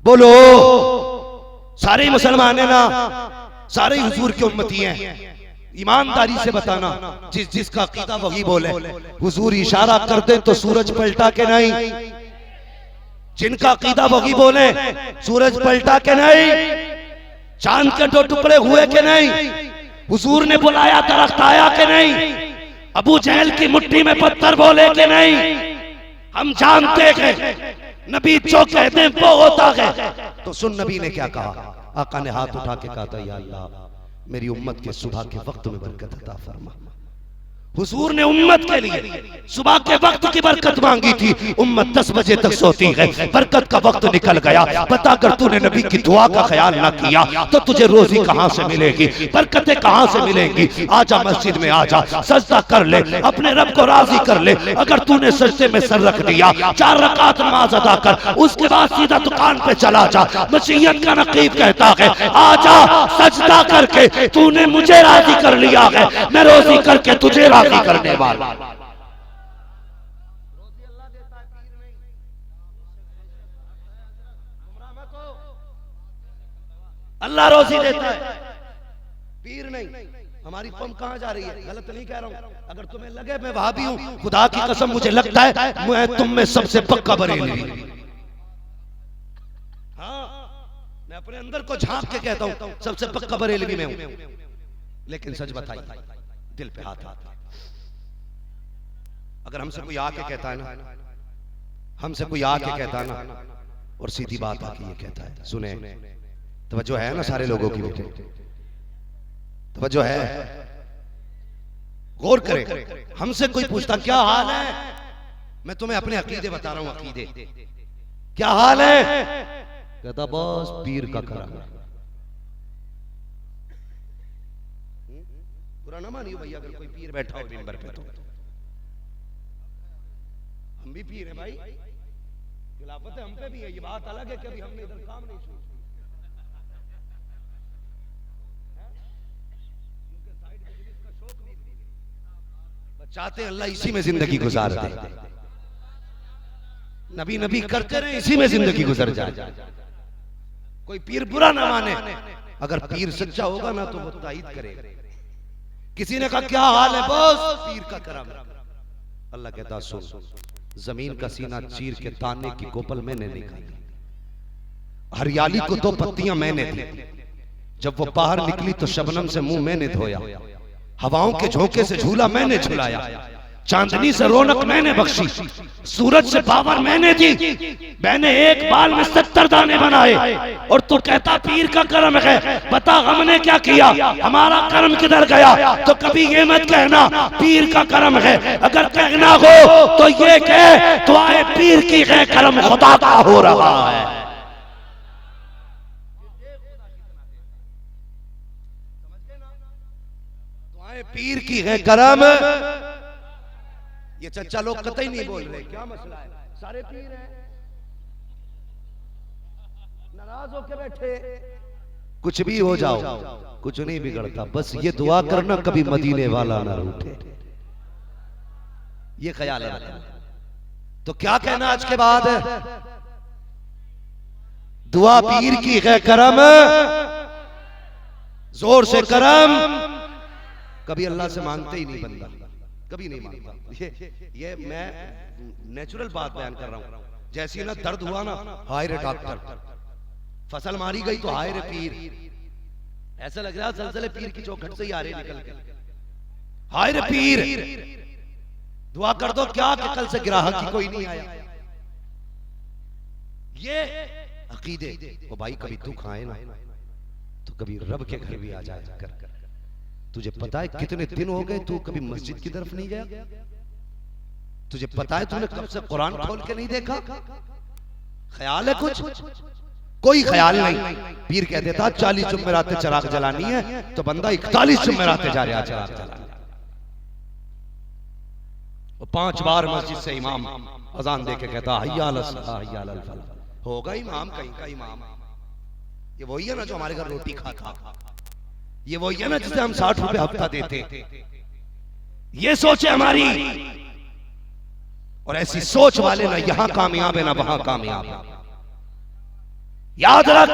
बोलो सारे मुसलमान है ना, सारे हुजूर की उम्मती हैं। ईमानदारी से बताना, जिसका अकीदा वही बोले। हुजूर इशारा कर दे तो सूरज पलटा के नहीं, जिनका अकीदा वही बोले सूरज पलटा के नहीं, चांद के 2 टुकड़े हुए के नहीं, हुजूर ने बुलाया दरख्त आया के नहीं, अबू जहल की मुट्ठी में पत्थर बोले के नहीं। हम जानते हैं नबी जो कहते हैं वो होता है। तो सुन नबी ने क्या कहा। आका ने हाथ उठा के कहा था या अल्लाह मेरी उम्मत के सुबह के वक्त में बरकत अता फरमा। हुजूर ने उम्मत के लिए सुबह के वक्त की बरकत मांगी थी। उम्मत 10 बजे तक सोती है, बरकत का वक्त निकल गया। बता अगर तूने नबी की दुआ का ख्याल ना किया तो तुझे रोजी कहां से मिलेगी, बरकतें कहां से मिलेंगी। आजा मस्जिद में आजा, सजदा कर ले, अपने रब को राजी कर ले। अगर तूने सजदे में सर रख दिया, 4 रकात नमाज अदा कर, उसके बाद सीधा दुकान पे चला जा। मसीहत का नकीब कहता है आजा सजदा करके तूने मुझे राजी कर लिया है, मैं रोजी करके तुझे राजी करने वाला। अल्लाह रोजी देता है, पीर नहीं। हमारी कौम कहां जा रही है, गलत नहीं कह रहा हूं। अगर तुम्हें लगे मैं वहाबी हूं, खुदा की कसम मुझे लगता है मैं तुम में सबसे पक्का बरेलवी। हाँ, मैं अपने अंदर को झांक के कहता हूं सबसे पक्का बरेलवी में हूं। लेकिन सच बताइए, दिल पे हाथ आता, अगर हमसे कोई आके कहता है ना, हमसे कोई आके कहता है ना, और सीधी बात आके ये कहता है, सुने तवज्जो है ना सारे लोगों की, बेटे तवज्जो है, गौर करें। हमसे कोई पूछता क्या हाल है, मैं तुम्हें अपने अकीदे बता रहा हूं, अकीदे क्या हाल है, कहता बस पीर का करम। बुरा ना मानियो भैया अगर कोई पीर बैठा हो मिंबर पे, तो हम भी पीर हैं भाई, खिलाफत है हम पे भी है। ये बात अलग है कि अभी हमने इधर काम नहीं शुरू चाहते हैं अल्लाह इसी में जिंदगी गुजार दे, नबी नबी करते रहे, इसी में जिंदगी गुजर जाए। कोई पीर बुरा ना माने, अगर पीर सच्चा होगा ना तो वो ताईद करेगा। किसी ने कहा क्या हाल है, बस पीर का करम। अल्लाह कहता सुन, जमीन का सीना चीर के ताने की कोपल मैंने निकाली, हरियाली को 2 पत्तियां मैंने दी, जब वो बाहर निकली तो शबनम से मुंह मैंने धोया, हवाओं के झोंके से झूला मैंने झुलाया, चांदनी से रौनक मैंने बख्शी, सूरज से पावर मैंने दी, मैंने एक बाल में 70 दाने बनाए, और तू कहता पीर का कर्म है। बता हमने क्या किया, हमारा कर्म किधर गया? तो कभी ये मत कहना पीर का कर्म है, अगर कहना हो तो ये कह तो आए पीर की है कर्म खुदा का हो रहा है। पीर की है करम। ये चच्चा लोग कतई नहीं बोल रहे, क्या मसला है? सारे पीर हैं, नाराज होके बैठे। कुछ भी हो जाओ, कुछ नहीं बिगड़ता, बस ये दुआ करना कभी मदीने वाला ना रूठे, ये ख्याल रखना। तो क्या कहना आज के बाद? दुआ पीर की है करम, जोर से करम। कभी अल्लाह से मांगते ही नहीं बंदा, कभी नहीं मांगता। ये मैं नेचुरल बात बयान कर रहा हूं। जैसी ना दर्द हुआ ना, हाय रे डॉक्टर, फसल मारी गई तो हाय रे पीर, ऐसा लग रहा है सलसले पीर की चौखट से ही आ रहे निकल के, हाय रे पीर दुआ कर दो क्या कि कल से ग्राहक ही कोई नहीं आया। ये अकीदे वो भाई, कभी दुख आए ना तो कभी रब के घर भी आ जाए कर। तुझे पता है कितने दिन हो गए तू कभी मस्जिद की तरफ नहीं गया? तुझे पता है तूने कब से कुरान खोल के नहीं देखा? ख्याल है कुछ? कोई ख्याल नहीं। पीर कह देता 40 जुम्मेरातें चिराग जलानी है, तो बंदा 41 जुम्मेरातें जा रहा चिराग जलाने। वो 5 बार मस्जिद से इमाम अजान दे के कहता हय्या अलस सलाह हय्या अलल फलाह। होगा इमाम कहीं का इमाम। ये वही है ना जो हमारे घर रोटी खाता, ये वही है ना जिसे हम 60 रुपए हफ्ता देते। ये सोचे हमारी, और ऐसी सोच वाले ना यहां कामयाब है ना वहां कामयाब है। याद रख,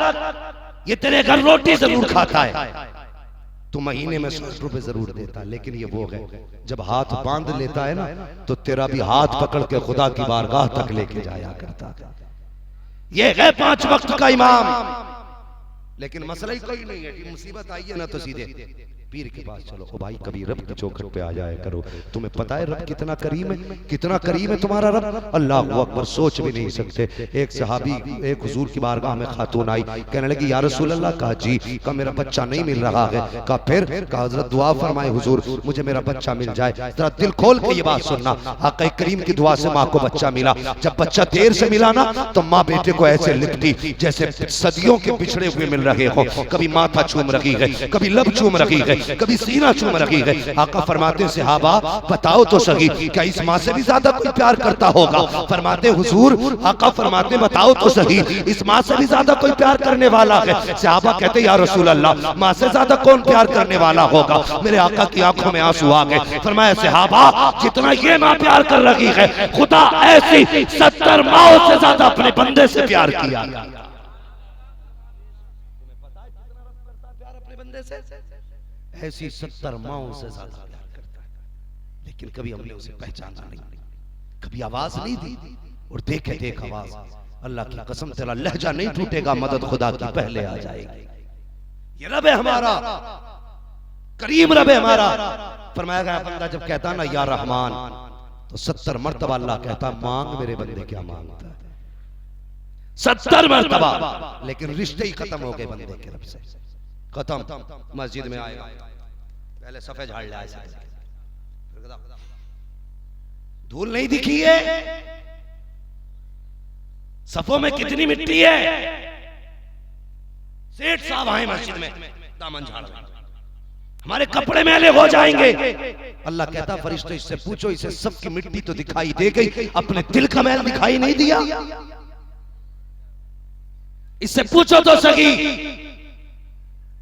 ये तेरे घर रोटी जरूर खाता है, तू महीने में 60 रुपए जरूर देता, लेकिन ये वो है जब हाथ बांध लेता है ना तो तेरा भी हाथ पकड़ के खुदा की बारगाह तक लेके जाया करता। ये है 5 वक्त का इमाम। लेकिन मसला ही कोई नहीं है कि मुसीबत आई है ना तो सीधे पीर के पास चलो। ओ भाई कभी रब की चौखट पे आ जाया करो। तुम्हें पता है रब कितना करीम है, कितना करीम है तुम्हारा रब, अल्लाह अकबर, सोच भी नहीं सकते। एक सहाबी एक हुजूर की बारगाह में खातून आई, कहने लगी या रसूल अल्लाह। कहा जी। कहा मेरा बच्चा नहीं मिल रहा है। कहा फिर? कहा हजरत दुआ फरमाए हुजूर मुझे मेरा बच्चा मिल जाए। जरा दिल खोल के ये बात सुनना, आका करीम की दुआ से माँ को बच्चा मिला। जब बच्चा देर से मिला ना तो माँ बेटे को ऐसे लिखती जैसे सदियों के पिछड़े हुए मिल रहे हो। कभी माथा चूम रही है, कभी लब चूम रही है, कभी सीना चूम रही है। आका फरमाते सहाबा बताओ तो सही, क्या इस माँ से भी ज्यादा कोई प्यार करता होगा? फरमाते हुजूर, आका फरमाते बताओ तो सही, इस माँ से भी ज्यादा कोई प्यार करने वाला है? सहाबा कहते या रसूल अल्लाह, माँ से ज्यादा कौन प्यार करने वाला होगा? मेरे आका की आंखों में आंसू आ गए। फरमाया सहाबा जितना ये माँ प्यार कर रही है, खुदा ऐसी 70 माओं से ज्यादा अपने बंदे से प्यार किया। ऐसी 70 माओं से ज्यादा प्यार करता है, लेकिन कभी हमने उसे पहचाना नहीं, कभी आवाज नहीं दी। और देखे देख आवाज, अल्लाह की कसम तेरा लहजा नहीं टूटेगा, मदद खुदा की पहले आ जाएगी। ये रब है हमारा, करीम रब है हमारा। फरमाया गया बंदा जब कहता ना या रहमान तो 70 मर्तबा अल्लाह कहता मांग मेरे बंदे क्या मांगता है, 70 मर्तबा। लेकिन रिश्ते ही खत्म हो गए बंदे के रब से, खत्म। मस्जिद में आएगा पहले सफेद झाड़ ले, धूल नहीं दिखी है, सफों में कितनी मिट्टी है। सेठ साहब आए मस्जिद में, दामन झाड़, हमारे कपड़े मैले हो जाएंगे। अल्लाह कहता फरिश्ते इससे पूछो, इसे सबकी मिट्टी तो दिखाई दे गई, अपने दिल का मैल दिखाई नहीं दिया। इससे पूछो तो सही,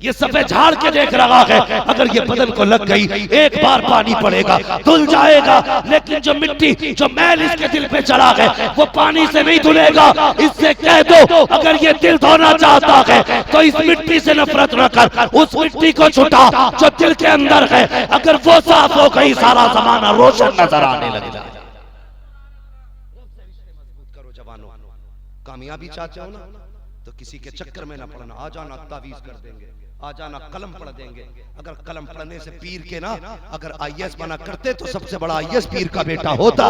ये सफेद झाड़ के देख रहा है, अगर ये बदन को लग गई एक बार पानी पड़ेगा धुल जाएगा, लेकिन जो मिट्टी जो मैल इसके दिल पे चढ़ा है वो पानी से नहीं धुलेगा। इससे कह दो अगर ये दिल धोना चाहता है तो इस मिट्टी से नफरत न कर, उस मिट्टी को छुटा जो दिल के अंदर है। अगर वो साफ हो गई सारा जमाना रोशन नजर आने लग जाए। मजबूत करो जवानों, कामयाबी चाहते हो ना तो किसी के चक्कर में ना पड़ना। आ जाना तावीज कर देंगे, आ जाना, कलम पढ़ देंगे। अगर कलम पढ़ने से पीर के ना अगर आईएएस बना करते तो सबसे बड़ा आईएएस पीर का बेटा होता।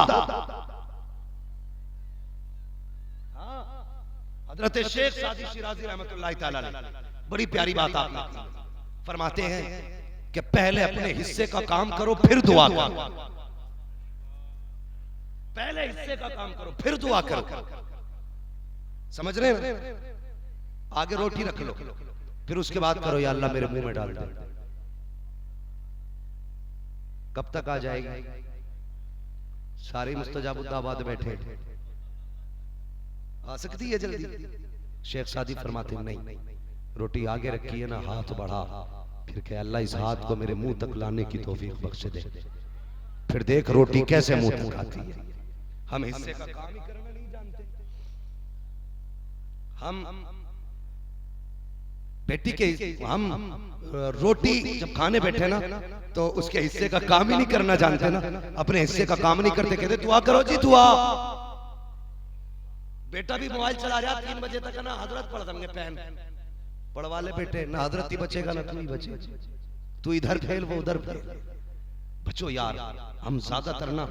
हजरत शेख सादी शिराजी रहमतुल्लाह तआला बड़ी प्यारी बात आपने फरमाते हैं कि पहले अपने हिस्से का काम करो फिर दुआ करो। पहले हिस्से का काम करो फिर दुआ करो। समझ रहे हैं? आगे रोटी रख लो, फिर उसके बाद करो या अल्लाह मेरे मुंह में डाल दे। कब तक आ जाएगी? सारी मुस्तजाबुद्दाबाद बैठे, आ सकती है जल्दी? शेख सादी फरमाते नहीं, रोटी आगे रखी है ना, हाथ बढ़ा, फिर कह अल्लाह इस हाथ को मेरे मुंह तक लाने की तौफीक बख्श दे, फिर देख रोटी कैसे मुंह तक आती है। हम हिस्से का काम ही करना नहीं जानते। हम बेटी के हम रोटी जब खाने बैठे ना तो उसके हिस्से का काम ही नहीं करना जानते ना, अपने हिस्से का काम नहीं करते, कहते दुआ करो जी दुआ। बेटा भी मोबाइल चला रहा 3 बजे तक ना, हजरत पढ़ देंगे पहन पढ़वा ले बेटे, ना हजरत ही बचेगा ना तू ही बचे, तू इधर फैल वो उधर फैल। बचो यार, हम ज्यादातर ना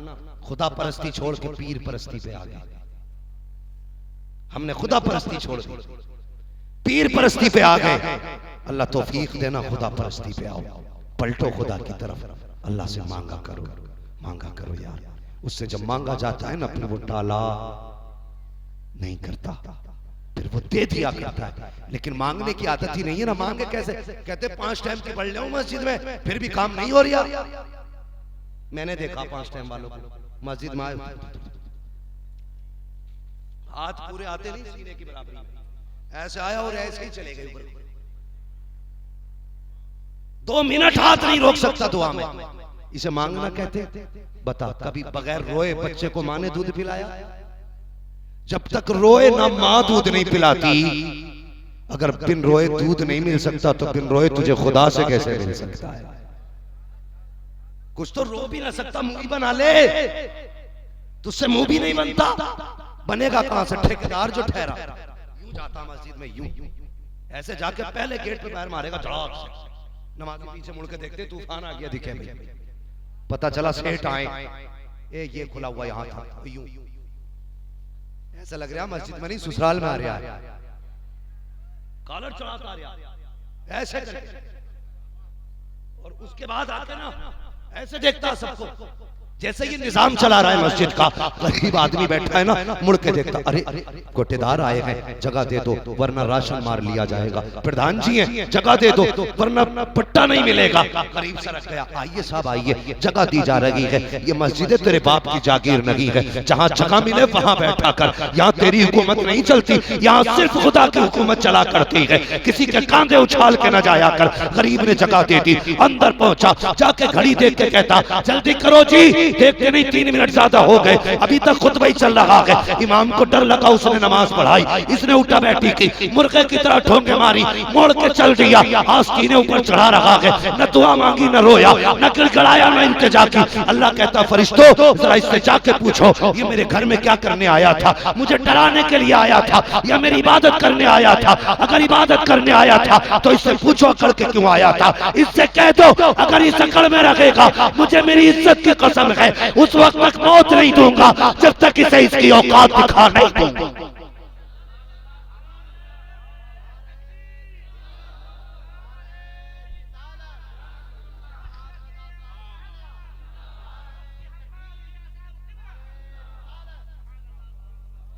खुदा परस्ती छोड़ के पीर परस्ती पे आ गए। हमने खुदा परस्ती छोड़ दी, पीर परस्ती पे आ गए। अल्लाह तौफीक देना, खुदा परस्ती पे आओ, पलटो खुदा की तरफ, अल्लाह से मांगा करो यार। उससे जब मांगा जाता है ना फिर वो टाला नहीं करता, फिर वो दे दिया करता है। लेकिन मांगने की आदत ही नहीं है ना। मांगे कैसे? कहते 5 टाइम की पढ़ लो मस्जिद में, फिर भी काम नहीं हो रहा। मैंने देखा 5 टाइम वालों को मस्जिद में हाथ पूरे आते नहीं सीने की बराबरी, ऐसे आया और ऐसे ही चले गए ऊपर। 2 मिनट हाथ नहीं रोक सकता दुआ में। इसे मांगना कहते? बता, कभी बगैर रोए बच्चे को माँ ने दूध पिलाया? जब तक रोए ना माँ दूध नहीं पिलाती। अगर बिन रोए दूध नहीं मिल सकता तो बिन रोए तुझे खुदा से कैसे मिल सकता है? कुछ तो रो भी ना सकता, मुंह बना ले, तुझसे मुंह भी नहीं बनता। बनेगा कहां से? ठेकेदार जो ठहरा यूं जाता मस्जिद में, यूं ऐसे जाके पहले गेट पे पैर मारेगा, झड़ाक से नमाज़ी पीछे मुड़ के देखते तूफान आ गया, दिखे भाई, पता चला सेठ आए, ये खुला हुआ यहां था, यूं ऐसा लग रहा मस्जिद में नहीं ससुराल में आ रहा है, कॉलर चढ़ाता आ रहा ऐसे करके। और उसके बाद आके ना ऐसे देखता सबको, जैसे ये निजाम चला रहा है मस्जिद का। गरीब आदमी बैठा है ना, मुड़ के देखता, अरे कोटेदार आए हैं, जगह दे दो वरना राशन मार लिया जाएगा। प्रधान जी हैं, जगह दे दो वरना पट्टा नहीं मिलेगा। गरीब सा रख गया, आइए साहब आइए, जगह दी जा रही है, ये मस्जिद तेरे बाप की जागीर नहीं है, जहाँ जगह मिले वहां बैठा कर। यहाँ तेरी हुकूमत नहीं चलती, यहाँ सिर्फ खुदा की हुकूमत चला करती है। किसी के कांधे उछाल के न जाया कर। गरीब ने जगह दे दी, अंदर पहुंचा, जाके घड़ी देख के कहता जल्दी करो जी, देखते नहीं 3 मिनट ज्यादा हो गए, अभी तक खुतबा ही चल रहा है। इमाम को डर लगा, उसने नमाज पढ़ाई, इसने उठा बैठी की, मुर्गे की तरह ठोंगे मारी, मोड़ के चल दिया, आस्तीने ऊपर चढ़ा रहा है, न दुआ मांगी न रोया न गिड़गिड़ाया न इल्तिजा की। अल्लाह कहता फरिश्तों जरा इससे जाके पूछो ये मेरे घर में क्या करने आया था? मुझे डराने के लिए आया था या मेरी इबादत करने आया था? अगर इबादत करने आया था तो इससे पूछो अकड़ के क्यों आया था। इससे कह दो अगर इस अकड़ में रखेगा मुझे मेरी इज्जत की कसम है उस वक्त तक मौत नहीं दूंगा जब तक इसे इसकी औकात दिखा नहीं दूंगा।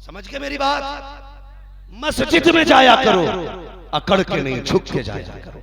समझ के मेरी बात? मस्जिद में जाया करो, अकड़ के नहीं, झुक के जाया करो।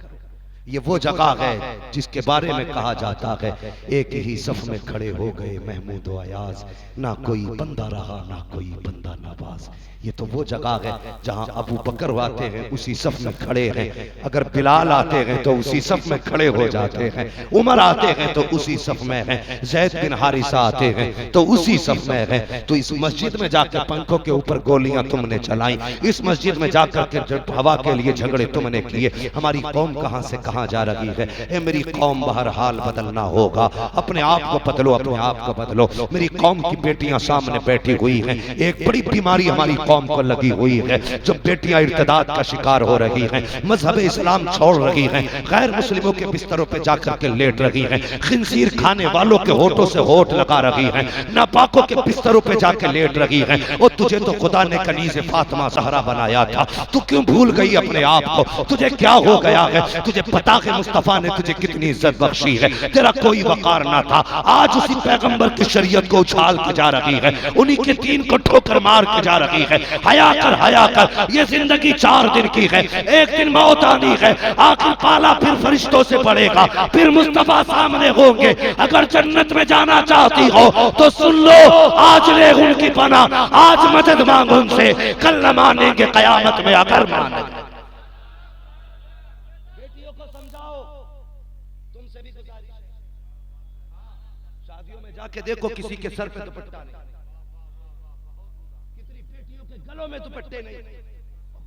ये वो जगह है जिसके बारे में कहा जाता है एक ही सफ में खड़े हो गए महमूद व अयाज, ना कोई बंदा रहा ना कोई बंदा नवाज। ये तो वो जगह है जहां अबू बकर आते हैं उसी सफ में खड़े हैं, अगर बिलाल आते हैं तो उसी सफ में खड़े हो जाते हैं, उमर आते हैं तो उसी सफ में हैं, ज़ैद बिन हारिसा आते हैं तो उसी सफ में हैं। तो इस मस्जिद में जाकर पंखों के ऊपर गोलियां तुमने चलाई, इस मस्जिद में जाकर के हवा के लिए झगड़े तुमने किए। हमारी कौम कहां से कहां कहाँ जा रही है। ए मेरी कौम बहरहाल बदलना होगा, अपने आप को बदलो, अपने आप को बदलो। मेरी कौम की बेटियां सामने बैठी हुई हैं, एक बड़ी बीमारी हमारी कौम को लगी हुई है, जो बेटियां इर्तिदाद का शिकार हो रही हैं, मजहब इस्लाम छोड़ रही हैं, गैर मुस्लिमों के बिस्तरों पे जाकर के लेट रही हैं, खिंजीर खाने वालों के होठों से होठ लगा रही हैं, नापाकों के बिस्तरों पे जाके लेट रही हैं। और तुझे तो खुदा ने कनीज़े फातिमा ज़हरा बनाया था, तू क्यों भूल गई अपने आप को? तुझे क्या हो गया है? तुझे पता है मुस्तफा ने तुझे कितनी इज्जत बख्शी है, तेरा कोई वकार ना था। आज उसी पैगंबर की शरीयत को उछाल के जा रही है, उन्हीं के दीन को ठोकर मार के जा रही है। हया कर, हया कर, ये जिंदगी 4 दिन की है, एक दिन मौत आनी है, आखिर पाला फिर फरिश्तों से पड़ेगा, फिर मुस्तफा सामने होंगे। अगर जन्नत में जाना चाहती हो तो सुन लो, आज ले उनकी पना, आज मदद मांग उनसे, कल न मानेंगे कयामत में अगर माने। बेटियों को समझाओ, तुमसे भी गुजारिश है, शादियों में जाके देखो किसी के सर पे दुपट्टा नहीं, कितनी बेटियों के गलों में दुपट्टे नहीं,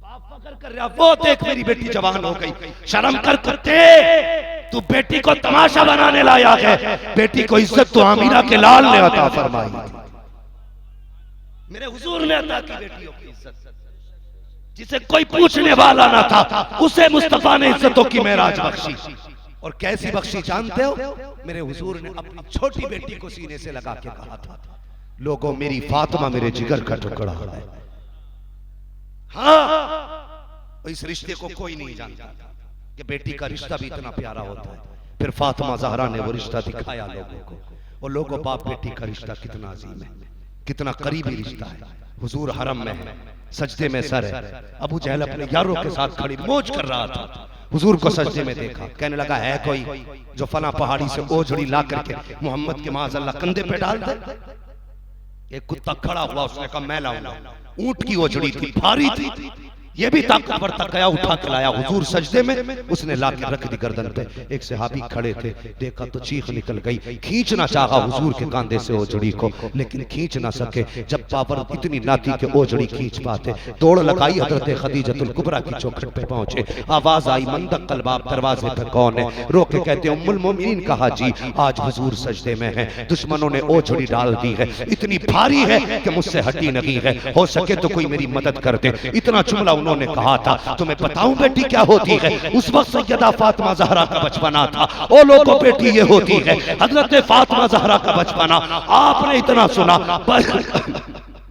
बाप फकर कर रहा, वो देख मेरी बेटी जवान हो गई, शर्म कर कुत्ते, तू बेटी को तमाशा बनाने लाया है। बेटी को इज्जत तो आमीना के लाल ने अता फरमाई, मेरे हुजूर ने अता की बेटियों की इज्जत, जिसे कोई पूछने वाला ना था, उसे मुस्तफा ने इज्जतों की मेराज बख्शी। और कैसी बख्शी जानते हो? मेरे हुजूर ने अपनी छोटी बेटी को सीने से लगा के कहा था, लोगों मेरी फातिमा मेरे जिगर का टुकड़ा है। हाँ, इस रिश्ते को कोई नहीं जानता कि बेटी का रिश्ता भी इतना प्यारा होता है। फिर फातिमा ज़हरा ने वो रिश्ता दिखाया लोगों को, और लोगों बाप बेटी का रिश्ता कितना अजीम है, कितना करीबी रिश्ता है। हुजूर हरम में है, सजदे में सर है, अबू जहल अपने यारों के साथ खड़ी मौज कर रहा था, हुजूर को सजदे में देखा, कहने लगा है कोई जो फला पहाड़ी से ओझड़ी ला करके मोहम्मद के माज़अल्लाह कंधे पे डाल दे। एक कुत्ता खड़ा हुआ, उसने कहा मैं लाऊंगा। ऊंट की ओझड़ी थी, भारी थी, ये भी ताकतवर था, गया उठा के लाया। हुजूर सजदे में, उसने ला के रख दी गर्दन पे। एक सहाबी खड़े थे, देखा तो चीख निकल गई, खींचना चाहा हुजूर के कांधे से ओझड़ी को, लेकिन खींच ना सके। जब पावर इतनी ना थी कि ओझड़ी खींच पाते, दौड़ लगाई, हजरत खदीजतुल कुबरा की चौखट पे पहुंचे। आवाज आई, मंदक कलबाब, दरवाजे पर कौन है? रोके कहते उम्मुल मोमिनीन कहा, जी आज हुजूर सजदे में है, दुश्मनों ने ओझड़ी डाल दी है, इतनी भारी है कि मुझसे हटी नहीं है, हो सके तो कोई मेरी मदद कर दे। इतना जुमला उन्होंने कहा था। तुम्हें बताऊं बेटी क्या होती है? उस वक्त सैयदा फातिमा ज़हरा का बचपना था। ओ लोगों, बेटी ये होती है हजरत फातिमा ज़हरा का बचपना। आपने इतना सुना,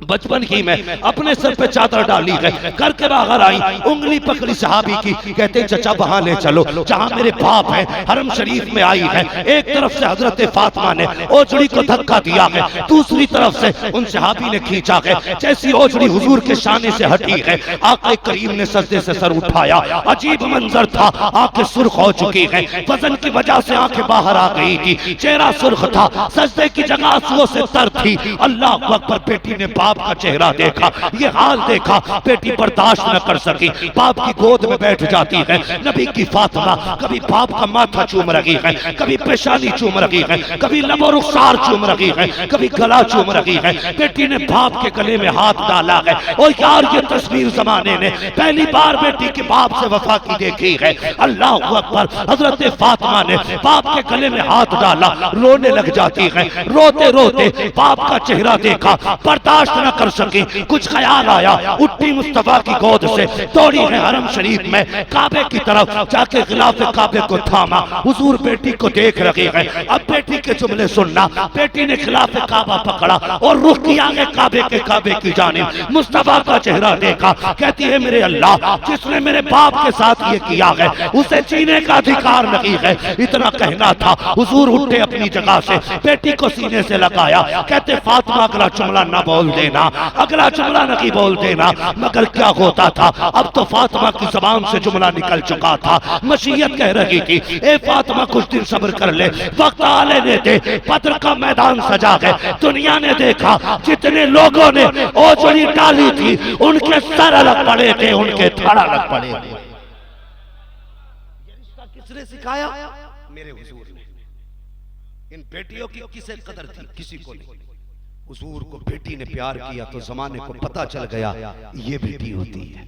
बचपन ही में अपने सर पे चादर डाली है, करके बाहर आई, उंगली पकड़ी सहाबी की, कहते चचा वहां ले चलो जहां मेरे बाप है, हरम शरीफ में आई है। एक तरफ से हजरत फातिमा ने ओझड़ी को धक्का दिया है, दूसरी तरफ से उन सहाबी ने खींचा है। जैसी ओझड़ी हुजूर के शाने से हटी है, आके करीम ने सजदे से सर उठाया। अजीब मंजर था, आंखें सुर्ख हो चुकी है, वजन की वजह से आंखें बाहर आ गई थी, चेहरा सुर्ख था, सजदे की जगह आंसुओं से तर थी। अल्लाह अकबर, बेटी ने बाप का चेहरा देखा, ये हाल देखा, बेटी बर्दाश्त न कर सकी, बाप की गोद में बैठ जाती है। नबी की फातिमा कभी बाप का माथा चूम रही है, कभी पेशानी चूम रही है, कभी लबो रुखसार चूम रही है, कभी गला चूम रही है। बेटी ने बाप के गले में हाथ डाला है। और यार, ये तस्वीर जमाने ने पहली बार बेटी के बाप से वफा की देखी है। अल्लाह अकबर, हजरत फातिमा ने बाप के गले में हाथ डाला, रोने लग जाती है। रोते रोते बाप का चेहरा देखा, बर्दाश्त न कर सकी, कुछ ख्याल आया, उठी मुस्तफा की गोद से, दौड़ी है हरम शरीफ में, काबे की तरफ जाके खिलाफ काबे को थामा। हुजूर बेटी को देख रही है। अब बेटी के जुमले सुनना। बेटी ने खिलाफ काबा पकड़ा और रुख किया है काबे की जानिब। मुस्तफा का चेहरा देखा, कहती है मेरे अल्लाह, जिसने मेरे बाप के साथ ये किया है उसे जीने का अधिकार नहीं है। इतना कहना था, हुजूर उठे अपनी जगह से, बेटी को सीने से लगाया, कहते फातिमा अगला जुमला न बोल देना, अगला जुमला नहीं बोल देना। मगर क्या होता था, अब तो फातिमा की जबान से जुमला निकल चुका था। मशीयत कह रही थी, ए फातिमा कुछ दिन सब्र कर ले, वक्त आ लेने दे, बद्र का मैदान सजा है। दुनिया ने देखा, जितने लोगों ने ओझड़ी डाली थी उनके सर अलग पड़े थे, उनके धड़ अलग पड़े थे। ये रिश्ता किसने सिखाया? मेरे हुजूर ने। इन बेटियों की किसे कदर थी? किसी को नहीं। हुजूर को बेटी ने प्यार किया तो जमाने को पता चल गया, ये बेटी होती है,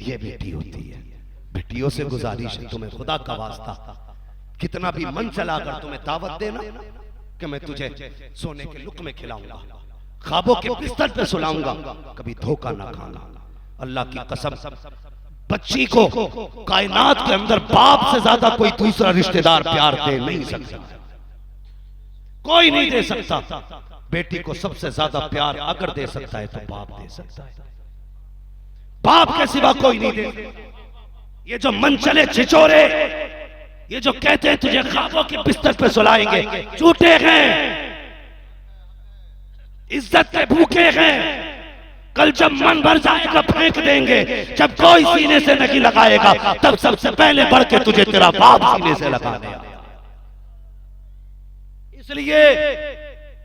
ये बेटी होती है। बेटियों से गुजारिश है, तुम्हें खुदा का वास्ता कितना भी मन चला कर तुम्हें दावत देना कि मैं तुझे सोने के लुक़मे खिलाऊंगा, ख्वाबों के बिस्तर पे सुलाऊंगा, कभी धोखा ना खाना। अल्लाह की कसम, बच्ची को कायनात के अंदर बाप से ज्यादा कोई दूसरा रिश्तेदार प्यार दे नहीं सकता, कोई नहीं दे सकता। बेटी को सबसे ज्यादा प्यार अगर दे सकता है तो बाप दे सकता है, बाप के सिवा कोई नहीं दे। ये जो मन चले छिछोरे, ये जो कहते हैं तुझे ख्वाबों के बिस्तर पे सुलाएंगे, झूठे हैं, इज्जत के भूखे हैं। कल जब मन भर जाएगा फेंक देंगे, जब कोई सीने से नहीं लगाएगा तब सबसे पहले बढ़ के तुझे तेरा बाप सीने से लगाने आएगा। इसलिए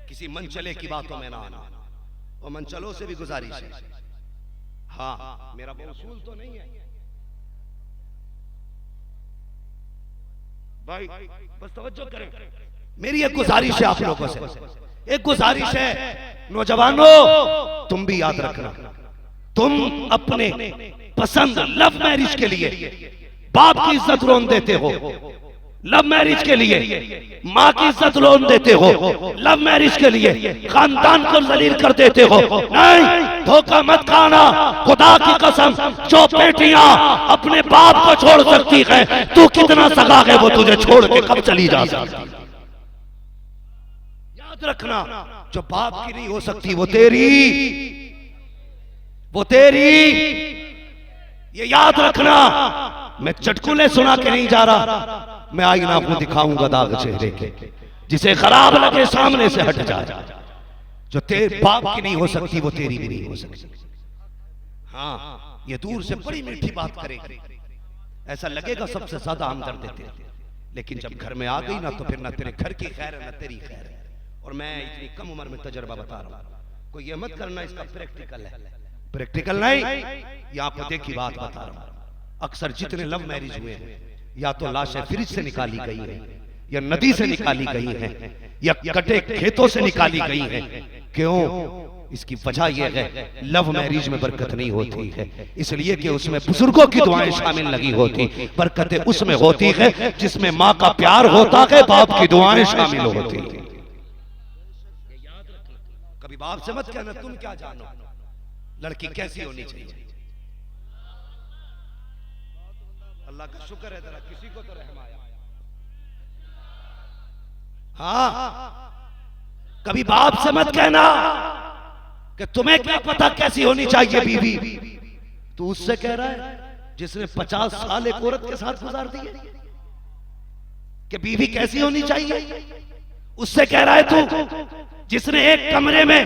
किसी मनचले की बातों में ना आना। और मनचलों से भी गुजारिश है, हाँ मेरा वो उसूल तो नहीं है भाई, बस तवज्जो करें। मेरी एक गुजारिश है आप लोगों से, एक गुजारिश है नौजवानों, तुम भी याद रखना, तुम अपने पसंद लव मैरिज के लिए बाप की इज्जत रोन देते हो, लव मैरिज के लिए माँ की इज्जत रोन देते हो, लव मैरिज के लिए खानदान को जलील कर देते हो। नहीं, धोखा मत खाना। खुदा की कसम, जो बेटियां अपने बाप को छोड़ सकती है, तू कितना सगा है वो तुझे छोड़ के कब चली जा सकती। याद रखना, जो बाप की नहीं हो सकती वो तेरी, वो तेरी, ये याद रखना। मैं चटकुले सुना के नहीं जा रहा, मैं आईना को दिखाऊंगा दाग चेहरे के, जिसे खराब लगे सामने से हट जाए। जो तेरे बाप की नहीं हो सकती वो तेरी भी नहीं हो सकती। हाँ, ये दूर से बड़ी मीठी बात करेगी, ऐसा लगेगा सबसे ज्यादा हम कर देते, लेकिन जब घर में आ गई ना तो फिर ना तेरे घर की खैर है ना तेरी खैर है। और मैं इतनी कम उम्र में तजर्बा बता रहा हूं, कोई ये मत करना इसका प्रैक्टिकल है, प्रैक्टिकल नहीं, ये आपको देखी बात बता रहा हूं। अक्सर जितने लव मैरिज हुए हैं, या तो लाशें फ्रिज से निकाली गई हैं, या नदी से निकाली गई हैं, या कटे खेतों से निकाली गई हैं। क्यों? इसकी वजह यह है, लव मैरिज में बरकत नहीं होती है, इसलिए कि उसमें बुजुर्गों की दुआएं शामिल लगी होती। बरकतें उसमें होती है जिसमें माँ का प्यार होता है, बाप की दुआएं शामिल होती। कभी बाप से मत कहना तुम क्या जानो लड़की कैसी होनी चाहिए। अल्लाह का शुक्र है जरा किसी को तो रहम आया। हाँ, कभी बाप से मत कहना कि तुम्हें क्या पता कैसी होनी चाहिए बीवी। तू उससे कह रहा है जिसने 50 साल एक औरत के साथ गुजार दिए कि बीवी कैसी होनी चाहिए। उससे कह रहा है तू जिसने एक कमरे में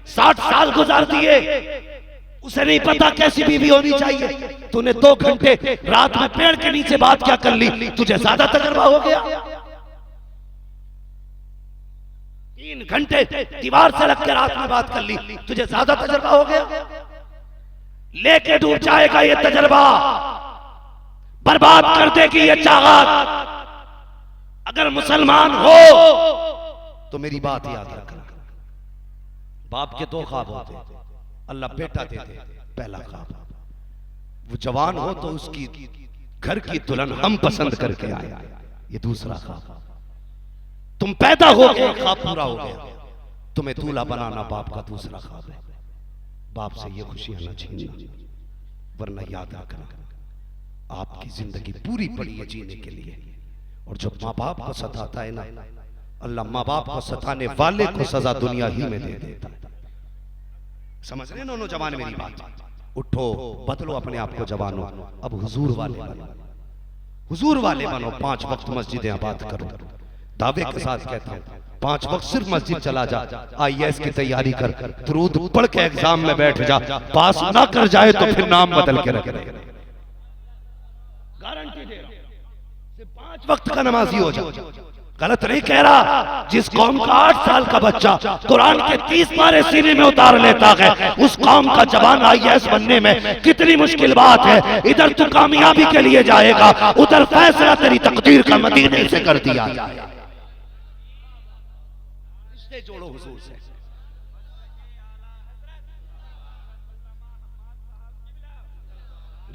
60 साल गुजार दिए, उसे नहीं पता कैसी बीवी होनी चाहिए। तूने 2 घंटे रात में पेड़ के नीचे बात क्या कर ली, तुझे ज्यादा तजर्बा हो गया। 3 घंटे दीवार से लग के रात में बात कर ली, तुझे ज्यादा तजर्बा हो गया। लेके डूब जाएगा ये तजर्बा, बर्बाद कर देगी ये चाहत। अगर मुसलमान हो तो मेरी बात याद रखना, बाप के 2 ख्वाब होते, अल्लाह बेटा दे दे, पहला ख्वाब वो जवान हो तो उसकी घर की दुल्हन हम पसंद करके आए, ये दूसरा ख्वाब। तुम पैदा हो गए, ख्वाब पूरा हो गया, तुम्हें दूल्हा बनाना बाप का दूसरा ख्वाब है। बाप से ये खुशियां न छीनना, वरना याद रखना आपकी जिंदगी पूरी पड़ी है जीने के लिए। और जो माँ बाप को सताता है ना, अल्लाह माँ बाप को सताने वाले को सजा दुनिया ही में दे देता है। समझ रहे ना नौजवान मेरी बात? उठो, बदलो अपने आप को जवानो, अब हुजूर वाले बनो, हुजूर वाले बनो। 5 वक्त मस्जिदें आबाद करो, दावे के साथ कहता हूं 5 वक्त सिर्फ मस्जिद चला जा, IAS की तैयारी कर, दुरूद पढ़ के एग्जाम में बैठ जा, पास ना कर जाए तो फिर नाम बदल के रख दे, गारंटी दे रहा हूं। 5 वक्त का नमाजी हो जा। गलत नहीं कह रहा, जिस कौम का 8 साल का बच्चा कुरान के 30 पारे सीने में उतार लेता है, उस कौम का जवान IAS बनने में कितनी मुश्किल बात है। इधर तू कामयाबी के लिए जाएगा, उधर फैसला तेरी तकदीर का मदीने से कर दिया जाए। रिश्ते जोड़ो हुजूर से,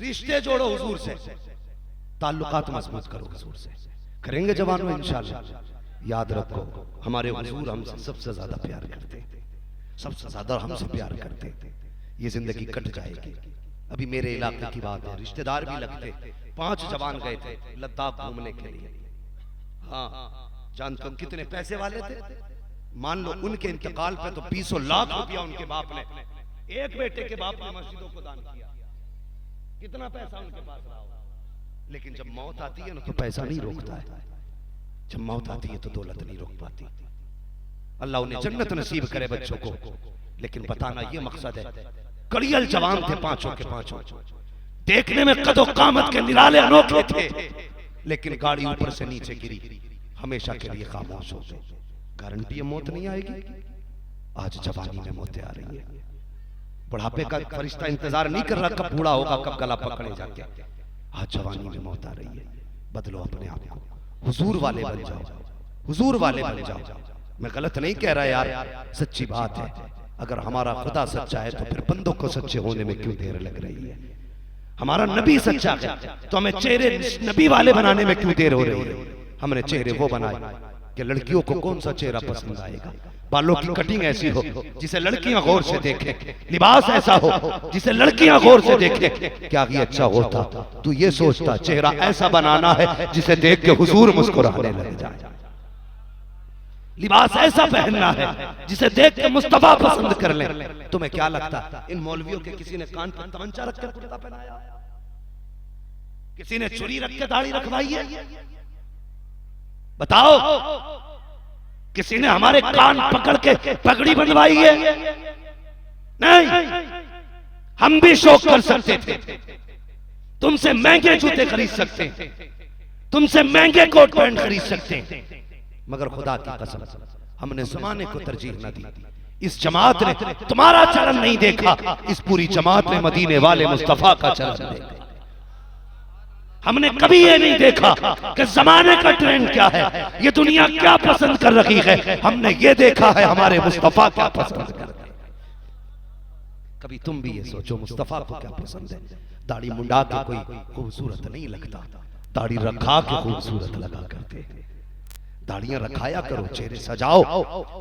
रिश्ते जोड़ो हुजूर से। ताल्लुकात मजबूत करो हुजूर से। करेंगे जवानों इंशाअल्लाह। याद रखो हमारे हुजूर हमसे सबसे ज्यादा प्यार करते, सबसे ज्यादा हमसे प्यार करते। ये जिंदगी कट जाएगी। अभी मेरे इलाके की बात है, रिश्तेदार भी लगते, 5 जवान गए थे लद्दाख घूमने के लिए। हाँ जानते हो कितने पैसे वाले थे? मान लो उनके इंतकाल पे तो 20 लाख रुपया उनके बाप ने, एक बेटे के बाप ने मस्जिदों को दान किया। कितना पैसा उनके पास रहा होगा। लेकिन जब मौत आती है ना तो पैसा नहीं रोकता है, जब मौत आती है तो दौलत नहीं रोक पाती। अल्लाह उन्हें जन्नत नसीब करे बच्चों को। लेकिन बताना ये मकसद है, कड़ियल जवान थे पांचों के पांचों, देखने में कदो कामत के निराले अनोखे थे, लेकिन गाड़ी ऊपर से नीचे गिरी, हमेशा के लिए खामोश हो गए। गारंटी है मौत नहीं आएगी। आज जवानी में मौतें आ रही है। बुढ़ापे का फरिश्ता इंतजार नहीं कर रहा कब बूढ़ा होगा, कब गला पकड़े जाके। आज जवानी में मौत आ रही है। बदलो अपने आप को, हुजूर वाले बन जाओ, हुजूर वाले बन जाओ। मैं गलत नहीं कह रहा यार, सच्ची बात है। अगर हमारा खुदा सच्चा है तो फिर बंदों को सच्चे होने में क्यों देर लग रही है? हमारा नबी सच्चा है तो हमें चेहरे नबी वाले बनाने में क्यों देर हो रही है? हमने चेहरे वो बनाए कि लड़कियों को कौन सा चेहरा पसंद आएगा। बालों की कटिंग ऐसी हो जिसे लड़कियां गौर से देखें, लिबास ऐसा हो जिसे लड़कियां गौर से देखें। क्या ये अच्छा होता? तू ये सोचता चेहरा ऐसा बनाना है जिसे देख के हुजूर मुस्कुराने लग जाए, लिबास ऐसा पहनना है जिसे देख के मुस्तफा पसंद कर ले। तुम्हें क्या लगता इन मौलवियों के किसी ने कान पर तमंचा रख के कुर्ता पहनाया? किसी ने चुरी रख के दाढ़ी रखवाई है? बताओ। किसी ने हमारे कान पकड़ के पगड़ी बनवाई है? नहीं। हम भी शौक कर सकते थे, तुमसे महंगे जूते खरीद सकते, तुमसे महंगे कोट पैंट खरीद सकते, मगर खुदा की कसम हमने जमाने को तरजीह न दी। इस जमात ने तुम्हारा चलन नहीं देखा, इस पूरी जमात ने मदीने वाले मुस्तफा का चलन देखा। हमने कभी ये नहीं देखा कि जमाने का ट्रेंड क्या है, ये दुनिया क्या पसंद कर रही है। हमने ये देखा है हमारे मुस्तफा क्या पसंद करते हैं। कभी तुम भी ये सोचो मुस्तफा को क्या पसंद है। दाढ़ी मुंडा के कोई खूबसूरत नहीं लगता, दाढ़ी रखा के खूबसूरत लगा करते। दाढ़ियां रखाया करो, चेहरे सजाओ,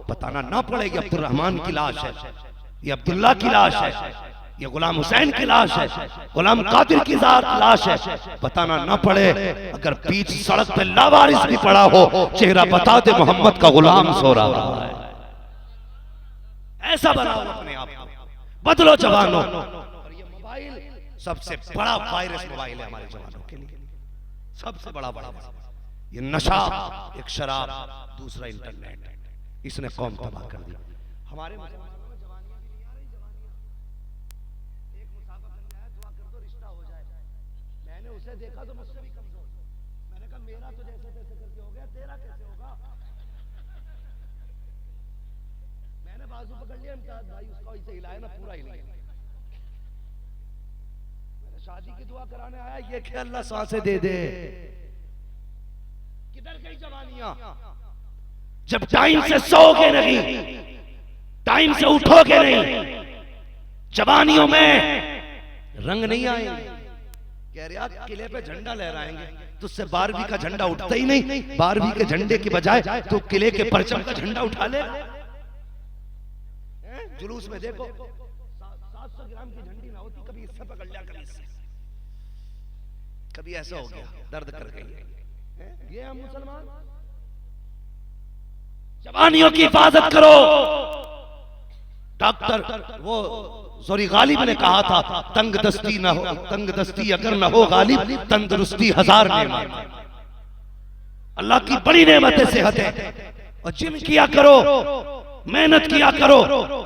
बताना ना पड़े ये अब्दुल रहमान की लाश है, ये अब्दुल्ला की लाश है, ये गुलाम हुसैन की लाश है, गुलाम कादिर की लाश है। बताना ना पड़े अगर बीच सड़क पे लावारिस भी पड़ा हो, चेहरा बता दे मोहम्मद का गुलाम सो रहा है। ऐसा बनाओ अपने आप को, बदलो जवानों। और ये मोबाइल सबसे बड़ा वायरस मोबाइल है हमारे जवानों के लिए, सबसे बड़ा ये नशा, एक शराब, दूसरा इंटरनेट, इसने कौम तबाह कर दी। हमारे मुसलमानों में जवानियां भी नहीं आ रही। जवानियां एक मुसाफा करने आया, दुआ कर दो रिश्ता हो जाए। मैंने उसे देखा तो मुझसे भी कमजोर, मैंने कहा मेरा तो जैसे तैसे करके हो गया, तेरा कैसे होगा? मैंने बाजू पकड़ लिया, इम्तियाज भाई उसका इसे हिलाया ना, पूरा हिल गया। मैंने शादी की दुआ कराने आया, ये कि अल्लाह सांसें दे दे। किधर गई जवानियां? जब टाइम से सोओगे नहीं, टाइम से उठोगे नहीं, जवानियों में रंग नहीं आएंगे। कह रहे यार किले पे झंडा लहराएंगे, तुझसे 12वीं का झंडा उठता ही नहीं। 12वीं के झंडे की बजाय तो किले के परचम का झंडा उठा ले। जुलूस में देखो 700 ग्राम की झंडी ना होती, कभी इससे पकड़ लिया, कभी इससे, कभी ऐसा हो गया, दर्द कर गई। ये हम मुसलमान। जवानियों की हिफाजत करो। डॉक्टर वो सॉरी गालिब ने कहा था, तंग दस्ती न हो, तंग दस्ती अगर न हो गालिब, तंदुरुस्ती 1000 नेमत। अल्लाह की बड़ी नेमत है सेहत है। और जिम किया करो, मेहनत किया करो,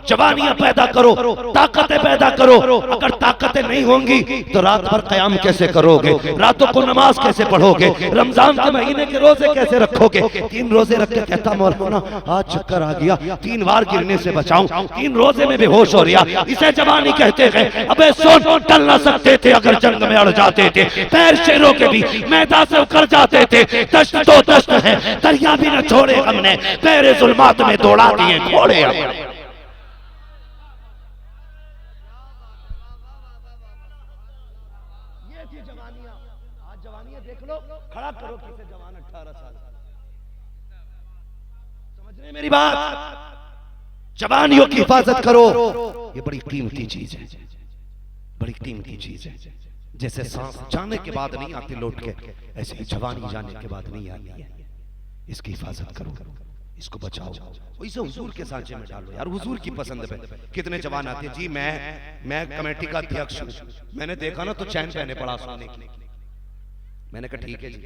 जवानियां पैदा करो, ताकतें पैदा करो। अगर ताकतें नहीं होंगी तो रात भर कयाम कैसे करोगे? रातों को नमाज कैसे पढ़ोगे? रमजान के महीने के रोजे कैसे रखोगे? 3 रोजे रख के कहता मौलाना आज चक्कर आ गया, 3 बार गिरने से बचाऊं, 3 रोजे में बेहोश हो रहा, इसे जवानी कहते हैं। अबे सोन टल ना सकते थे अगर जंग में अड़ जाते थे, पैर शेरों के भी मैदान से उखड़ जाते थे। दश्त तो दश्त है, दरिया भी न छोड़े हमने, पैरे जुल्मात में दौड़ा दिए घोड़े। ये थी जवानियां। आज जवानियां देख लो, खड़ा करो किसे जवान 18 साल, समझ रहे मेरी बात? जवानियों की हिफाजत करो, ये बड़ी कीमती चीज है, बड़ी कीमती चीज है। जैसे सांस जाने के बाद नहीं आती लौट के, ऐसे ही जवानी जाने के बाद नहीं आती है। इसकी हिफाजत करो, इसको बचाओ, इसे हुजूर के सांचे में डालो यार, हुजूर की पसंद पे। कितने जवान आते हैं जी, मैं कमेटी का अध्यक्ष हूं, मैंने देखा ना तो चैन पहने पड़ा सोने की। मैंने कहा ठीक है जी,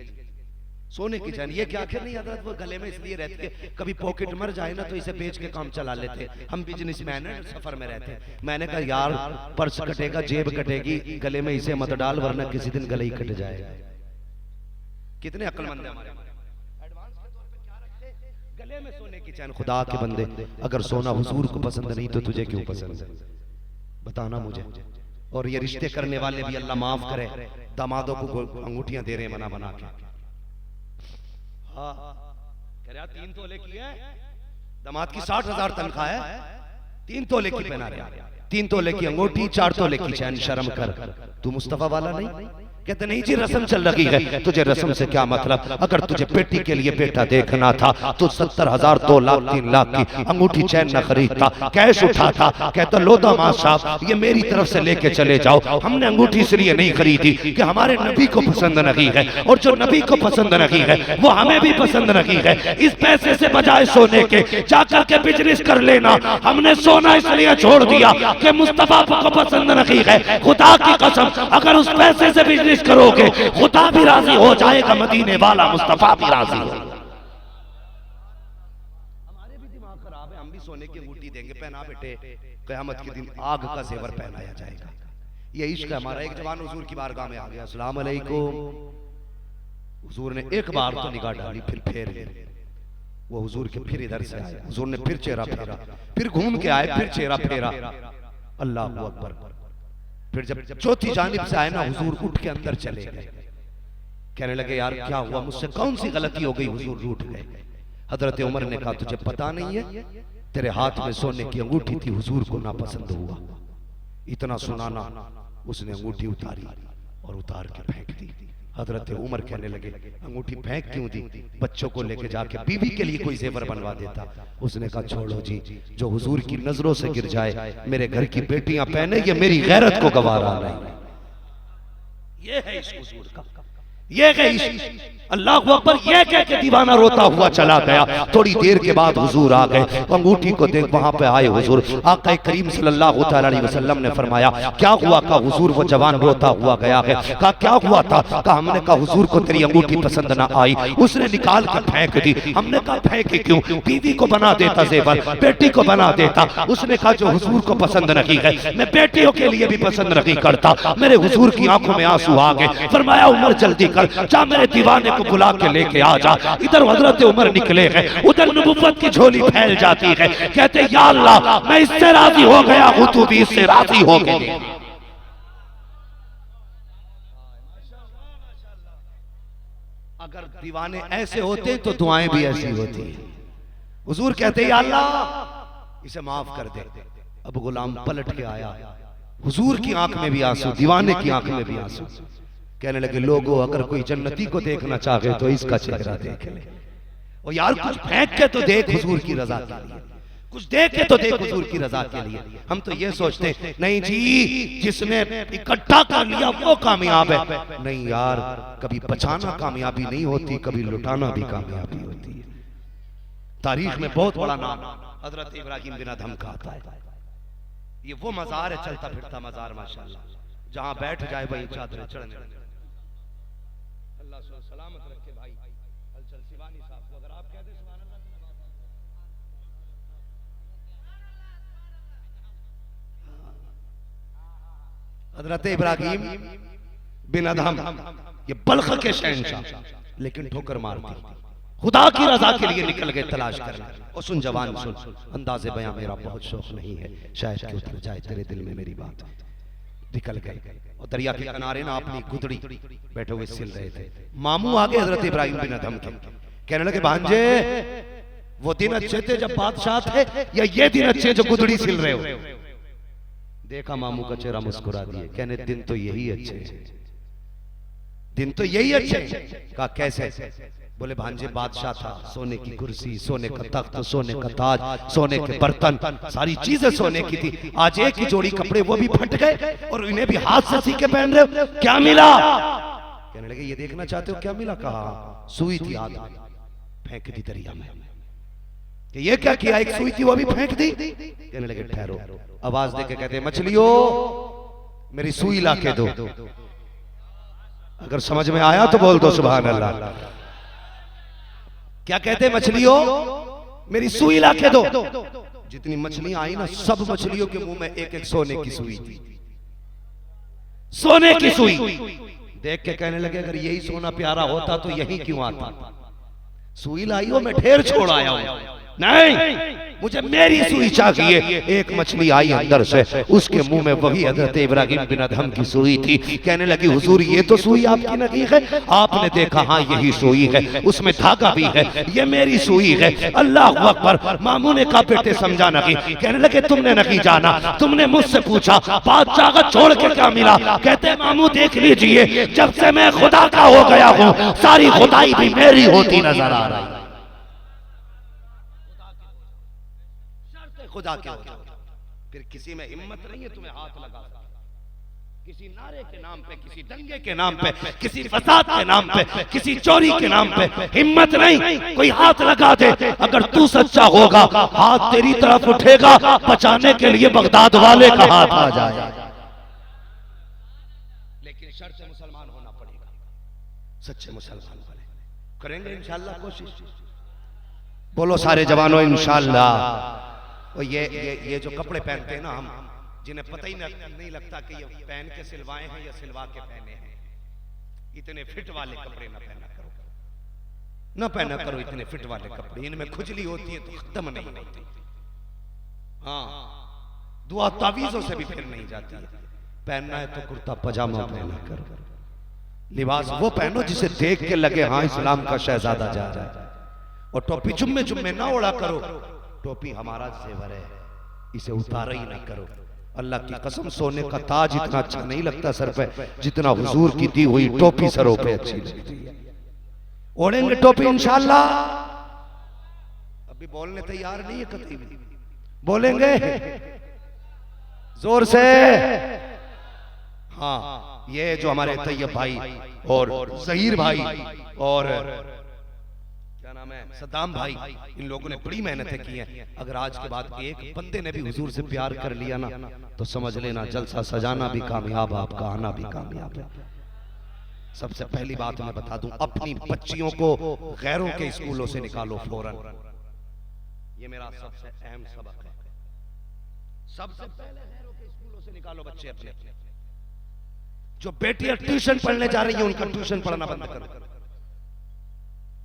सोने की चैन, ये क्या आखिर नहीं हजरत वो गले में इसलिए रहती है कभी पॉकेट मर जाए ना तो इसे बेच के काम चला लेते, हम बिजनेसमैन हैं, सफर में रहते हैं। मैंने कहा यार पर्स कटेगा, जेब कटेगी, गले में इसे मत डाल वरना किसी दिन गले ही कट जाएगा। कितने अक्लमंद है हमारे, एडवांस के तौर पे क्या रखते, गले में सोने की चैन। खुदा के बंदे, अगर सोना हुजूर को पसंद नहीं तो तुझे क्यों पसंद है, बताना मुझे। और ये रिश्ते करने वाले भी अल्लाह माफ करे, दामादों को अंगूठियां दे रहे हैं बना बना के। हाँ, कह रहा 3 तोले की है, दामाद की 60,000 तनख्वाह है, 3 तोले की पहना रहा, 3 तोले की अंगूठी, 4 तोले की चैन। शर्म कर, तू मुस्तफा वाला नहीं? कहते नहीं जी रस्म चल रही है। तुझे रस्म से क्या मतलब? अगर तुझे बेटी के लिए बेटा देखना था तो 70,000, 2 लाख, 3 लाख की अंगूठी चैन न खरीदता, कैश उठाता, कहता लो दामाद साहब ये मेरी तरफ से लेके चले जाओ। हमने अंगूठी इसलिए नहीं खरीदी कि हमारे नबी को पसंद नहीं है, और जो नबी को पसंद नहीं है वो हमें भी पसंद नहीं है। इस पैसे से बजाय सोने के जाकर के बिजनेस कर लेना। हमने सोना इसलिए छोड़ दिया कि मुस्तफा को पसंद नहीं है। खुदा की कसम अगर उस पैसे से बिजनेस करोगे खुदा भी राजी हो जाएगा, मदीने वाला मुस्तफा भी राजी हो। हमारे भी दिमाग खराब है, हम भी सोने की अंगूठी देंगे, पहना बेटे, क़यामत के दिन आग का जेवर पहनाया जाएगा। ये इश्क है हमारा। एक जवान हुजूर की बारगाह में आ गया, अस्सलाम अलैकुम। हुजूर ने एक बार तो निगाह डाली, फिर फेर ली। वो हुजूर के फिर इधर से आए, हुजूर ने फिर चेहरा फेरा, फिर घूम के आए, फिर चेहरा फेरा, अल्लाह अकबर। फिर जब चौथी जानिब से आए ना, हुजूर उठ के अंदर चले गए। कहने लगे यार क्या हुआ, मुझसे कौन सी गलती हो गई? हुजूर रूठ गए। हजरत उमर ने कहा तुझे पता नहीं है, तेरे हाथ में सोने की अंगूठी थी, हुजूर को नापसंद हुआ। इतना सुनाना, उसने अंगूठी उतारी और उतार के फेंक दी। हजरत उमर कहने लगे अंगूठी फेंक क्यों दी? बच्चों को लेके जाके बीवी के लिए कोई जेवर बनवा देता। उसने कहा छोड़ो जी, जो हुजूर की नजरों से गिर जाए, मेरे घर की बेटियां पहने, ये मेरी गैरत को गवारा नहीं। ये है इश्क हुजूर का, ये है इश्क। अल्लाह अकबर, ये कह के दीवाना रोता हुआ चला गया। थोड़ी देर के बाद हुजूर आ गए, अंगूठी को देख वहां पे आए हुजूर। आका करीम सल्लल्लाहु अलैहि वसल्लम ने फरमाया क्या हुआ? का हुजूर वो जवान रोता हुआ गया है। कहा क्या हुआ था? कहा हमने कहा हुजूर को तेरी अंगूठी पसंद ना आई, उसने निकाल कर फेंक दी। हमने कहा फेंकी क्यों? बीवी को बना देता जेवर, बेटी को बना देता। उसने कहा जो हुजूर को पसंद नहीं है मैं बेटियों के लिए भी पसंद नहीं करता। मेरे हुजूर की आंखों में आंसू आ गए। फरमाया उमर जल्दी कर, जा मेरे दीवाने को बुला के लेके आ जा। इधर हजरत उमर निकले हैं, उधर नबुव्वत की झोली फैल जाती है। कहते या अल्लाह मैं इससे राजी हो गया हूं, तू भी इससे राजी हो गया। अगर दीवाने ऐसे होते तो दुआएं भी ऐसी होती। हुजूर कहते या अल्लाह इसे माफ कर दे। अब गुलाम पलट के आया, हुजूर की आंख में भी आंसू, दीवाने की आंख में भी आंसू। कहने लगे लोगों अगर कोई जन्नती को देखना चाहे तो इसका चेहरा देख ले। और यार कुछ फेंक के तो देख हुजूर की रजा के लिए, कुछ देख के तो देख हुजूर की रजा के लिए। हम तो ये सोचते नहीं जी जिसने इकट्ठा कर लिया वो कामयाब है। नहीं यार, कभी बचाना कामयाबी नहीं होती, कभी लुटाना भी कामयाबी होती है। तारीख में बहुत बड़ा नाम हजरत इब्राहिम बिन अदहम का आता है। ये वो मजार है, चलता फिरता मजार माशाल्लाह, जहां बैठ जाए वही चादर चढ़ने। अल्लाह सलामत रखे भाई। हलचल शिवानी साहब अगर आप कहते सुभान अल्लाह। हजरत इब्राहिम बिन अदहम ये बल्ख के शहंशाह, लेकिन ठोकर मार दी। खुदा की रजा के लिए निकल गए तलाश करने। और सुन जवान सुन, अंदाज़े बयां मेरा बहुत शौक नहीं है, शायद कि उतर जाए तेरे दिल में मेरी बात। निकल गए और दरिया के किनारे ना अपनी गुदड़ी बैठे हुए सिल रहे थे। मामू आगे हजरत इब्राहिम बिन अदहम के, कहने लगे भांजे वो दिन अच्छे थे जब बादशाह थे या ये दिन अच्छे जो गुदड़ी सिल रहे हो? देखा मामू का चेहरा मुस्कुरा दिए, कहने दिन तो यही अच्छे हैं, दिन तो यही अच्छे। कहा कैसे? बोले भांजे बादशाह था, सोने की कुर्सी, सोने का तख्त, सोने का ताज, सोने के बर्तन, सारी चीजें सोने की थी। आज एक ही जोड़ी कपड़े वो भी फट गए और इन्हें भी हाथ से सी के पहन रहे हो, क्या मिला? कहने लगे ये देखना चाहते हो क्या मिला? कहा सुई थी, हाथ फेंक दी दरिया में। कि ये क्या किया? एक सुई थी वो भी फेंक दी। कहने लगे ठहरो, आवाज देके कहते मछलियों मेरी सुई ला के दो। अगर समझ में आया तो बोल दो सुभान अल्लाह। क्या कहते? मछलियों मेरी सुई ला के दो। जितनी मछलियां आई ना, सब मछलियों के मुंह में एक एक सोने की सुई थी, सोने की सुई। देख के कहने लगे अगर यही सोना प्यारा होता तो यही क्यों आता? सुई लाई हो, मैं ढेर छोड़ आया हूं। नहीं, मुझे मेरी सुई चाहिए। एक मछली आई अंदर से, उसके मुंह में वही हजरत इब्राहिम बिन अदहम की सुई थी। कहने लगी हुजूर ये तो सुई आपकी नहीं है। आपने देखा हाँ यही सुई है, उसमें धागा भी है, ये मेरी सुई है। अल्लाह अकबर। मामू ने कहा बेटे समझा नहीं। कहने लगे तुमने नहीं जाना, तुमने मुझसे पूछा बादशाह का छोड़ के क्या मिला? कहते मामू देख लीजिए, जब से मैं खुदा का हो गया हूँ सारी खुदाई भी मेरी होती नजर आ रही है। खुदा के हो, फिर किसी में हिम्मत नहीं है तुम्हें हाथ लगा, किसी नारे के नाम पे, किसी दंगे के नाम पे, किसी फसाद के नाम पे, किसी चोरी के नाम पे हिम्मत नहीं कोई हाथ लगा दे। अगर तू सच्चा होगा हाथ तेरी तरफ उठेगा, बचाने के लिए बगदाद वाले का हाथ आ जाए। लेकिन शर्त मुसलमान होना पड़ेगा, सच्चे मुसलमान बने। करेंगे इंशाअल्लाह कोशिश। बोलो सारे जवानों इंशाअल्लाह। और ये जो कपड़े पहनते हैं ना हम, जिन्हें पता ही नहीं लगता कि ये पहन के सिलवाए हैं या सिलवा के पहने हैं, इतने फिट वाले कपड़े ना पहना करो, ना पहना करो इतने फिट वाले कपड़े। इनमें खुजली होती है तो खत्म नहीं होती। हाँ, दुआ तावीजों से भी फिर नहीं जाती है। पहनना है तो कुर्ता पजामा पहना करो, लिबास वो पहनो जिसे देख के लगे हाँ इस्लाम का शहजादा जा रहा है। और टोपी जुम्मे जुम्मे ना उड़ा करो, टोपी हमारा जेवर है, इसे उतारा ही ना करो। अल्लाह की कसम सोने का ताज इतना अच्छा नहीं लगता सर पे जितना हुजूर की दी हुई टोपी सरों पे अच्छी लगती है। ओढ़ेंगे टोपी इंशाअल्लाह। अभी बोलने तैयार नहीं है कतई भी, बोलेंगे जोर से। हाँ, ये जो हमारे तैयब भाई और जहीर भाई और क्या नाम है सद्दाम भाई, इन लोगों ने बड़ी मेहनतें की हैं। अगर आज के बाद एक बंदे ने भी हुजूर से प्यार कर लिया ना तो समझ लेना जलसा सजाना भी कामयाब, आपका आना भी कामयाब है। सबसे पहली बात मैं बता दूं, अपनी बच्चियों को गैरों के स्कूलों से निकालो फौरन। ये मेरा सबसे अहम सबक है। सबसे पहले गैरों के स्कूलों से निकालो बच्चे अपने। जो बेटियां ट्यूशन पढ़ने जा रही हैं उनका ट्यूशन पढ़ना बंद करो।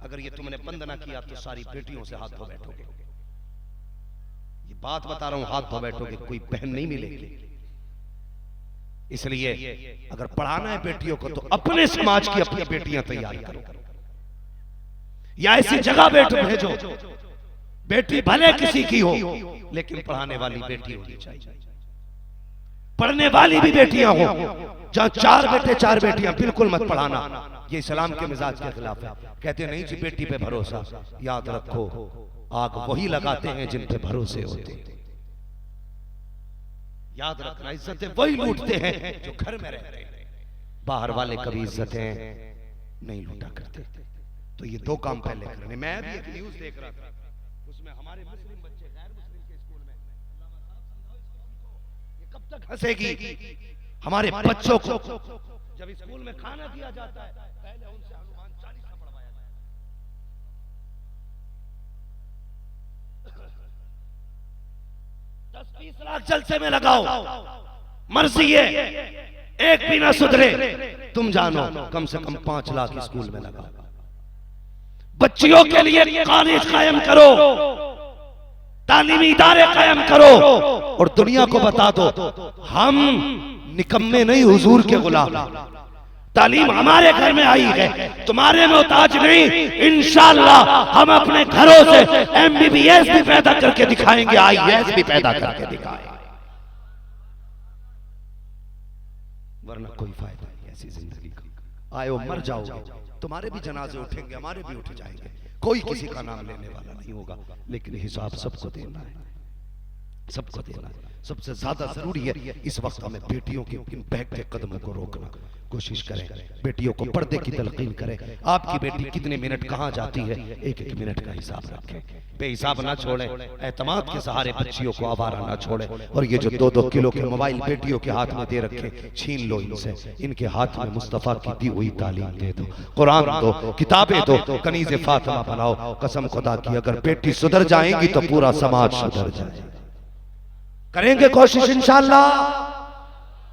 अगर ये तुमने बंद ना किया तो सारी बेटियों से हाथ धो बैठोगे। ये बात बता रहा हूं, हाथ धो बैठोगे, कोई बहन नहीं मिलेगी। इसलिए अगर पढ़ाना है बेटियों को तो अपने समाज की अपनी बेटियां तैयार करो, या ऐसी जगह भेजो बेटी भले किसी की हो लेकिन पढ़ाने वाली बेटी होनी चाहिए। पढ़ने वाली भी बेटियां हो, जहां चार बेटे चार बेटियां, बिल्कुल मत पढ़ाना, ये इस्लाम के मिजाज के खिलाफ है। कहते नहीं जी बेटी पे भरोसा, याद रखो आग वही लगाते हैं जिन पे भरोसे होते हैं। याद रखना, इज्जतें वही लूटते हैं जो घर में रहते हैं, बाहर वाले कभी इज्जतें नहीं लूटा करते। तो ये दो काम पहले करने। मैं भी एक न्यूज देख रहा था, उसमें हमारे मुस्लिम बच्चे गैर मुस्लिम के स्कूल में, ये कब तक हंसेगी हमारे बच्चों को। जब स्कूल में खाना दिया जाता है पहले उनसे हनुमान चालीसा पढ़वाया जाता है। 10-20 लाख जलसे में लगाओ, मर्जी है, एक भी ना सुधरे। तुम जानो कम से कम 5 लाख स्कूल में लगाओ। बच्चियों के लिए कॉलेज कायम करो, तालीमी इदारे कायम करो और दुनिया को बता दो हम निकम्मे नहीं हुजूर के गुलाम। तालीम हमारे घर में आई है, तुम्हारे मोहताज नहीं। इंशाअल्लाह हम अपने घरों से MBBS भी पैदा करके दिखाएंगे, IAS भी पैदा करके दिखाएंगे, वरना कोई फायदा नहीं ऐसी जिंदगी का। आयो मर जाओगे, तुम्हारे भी जनाजे उठेंगे, हमारे भी उठ जाएंगे, कोई किसी का नाम लेने वाला नहीं होगा, लेकिन हिसाब सबको देना है, सबको देना है। सबसे ज्यादा जरूरी है इस वक्त हमें बेटियों के इन बहकते कदमों को रोकना। कोशिश करें बेटियों को पर्दे की तलकीन करें। आपकी बेटी कितने मिनट कहाँ जाती है, एक एक मिनट का हिसाब रखें, बेहिसाब ना छोड़ें, एतमाद के सहारे बच्चियों को आवारा ना छोड़ें। और ये जो 2-2 किलो के मोबाइल बेटियों के हाथ में दे रखे, छीन लो इनसे, इनके हाथ में मुस्तफा की दी हुई तालीम दे दो, कुरान दो, किताबें दो, कनीज़े फातिमा बनाओ। कसम खुदा की अगर बेटी सुधर जाएंगी तो पूरा समाज सुधर जाएगा। करेंगे कोशिश इंशाअल्लाह,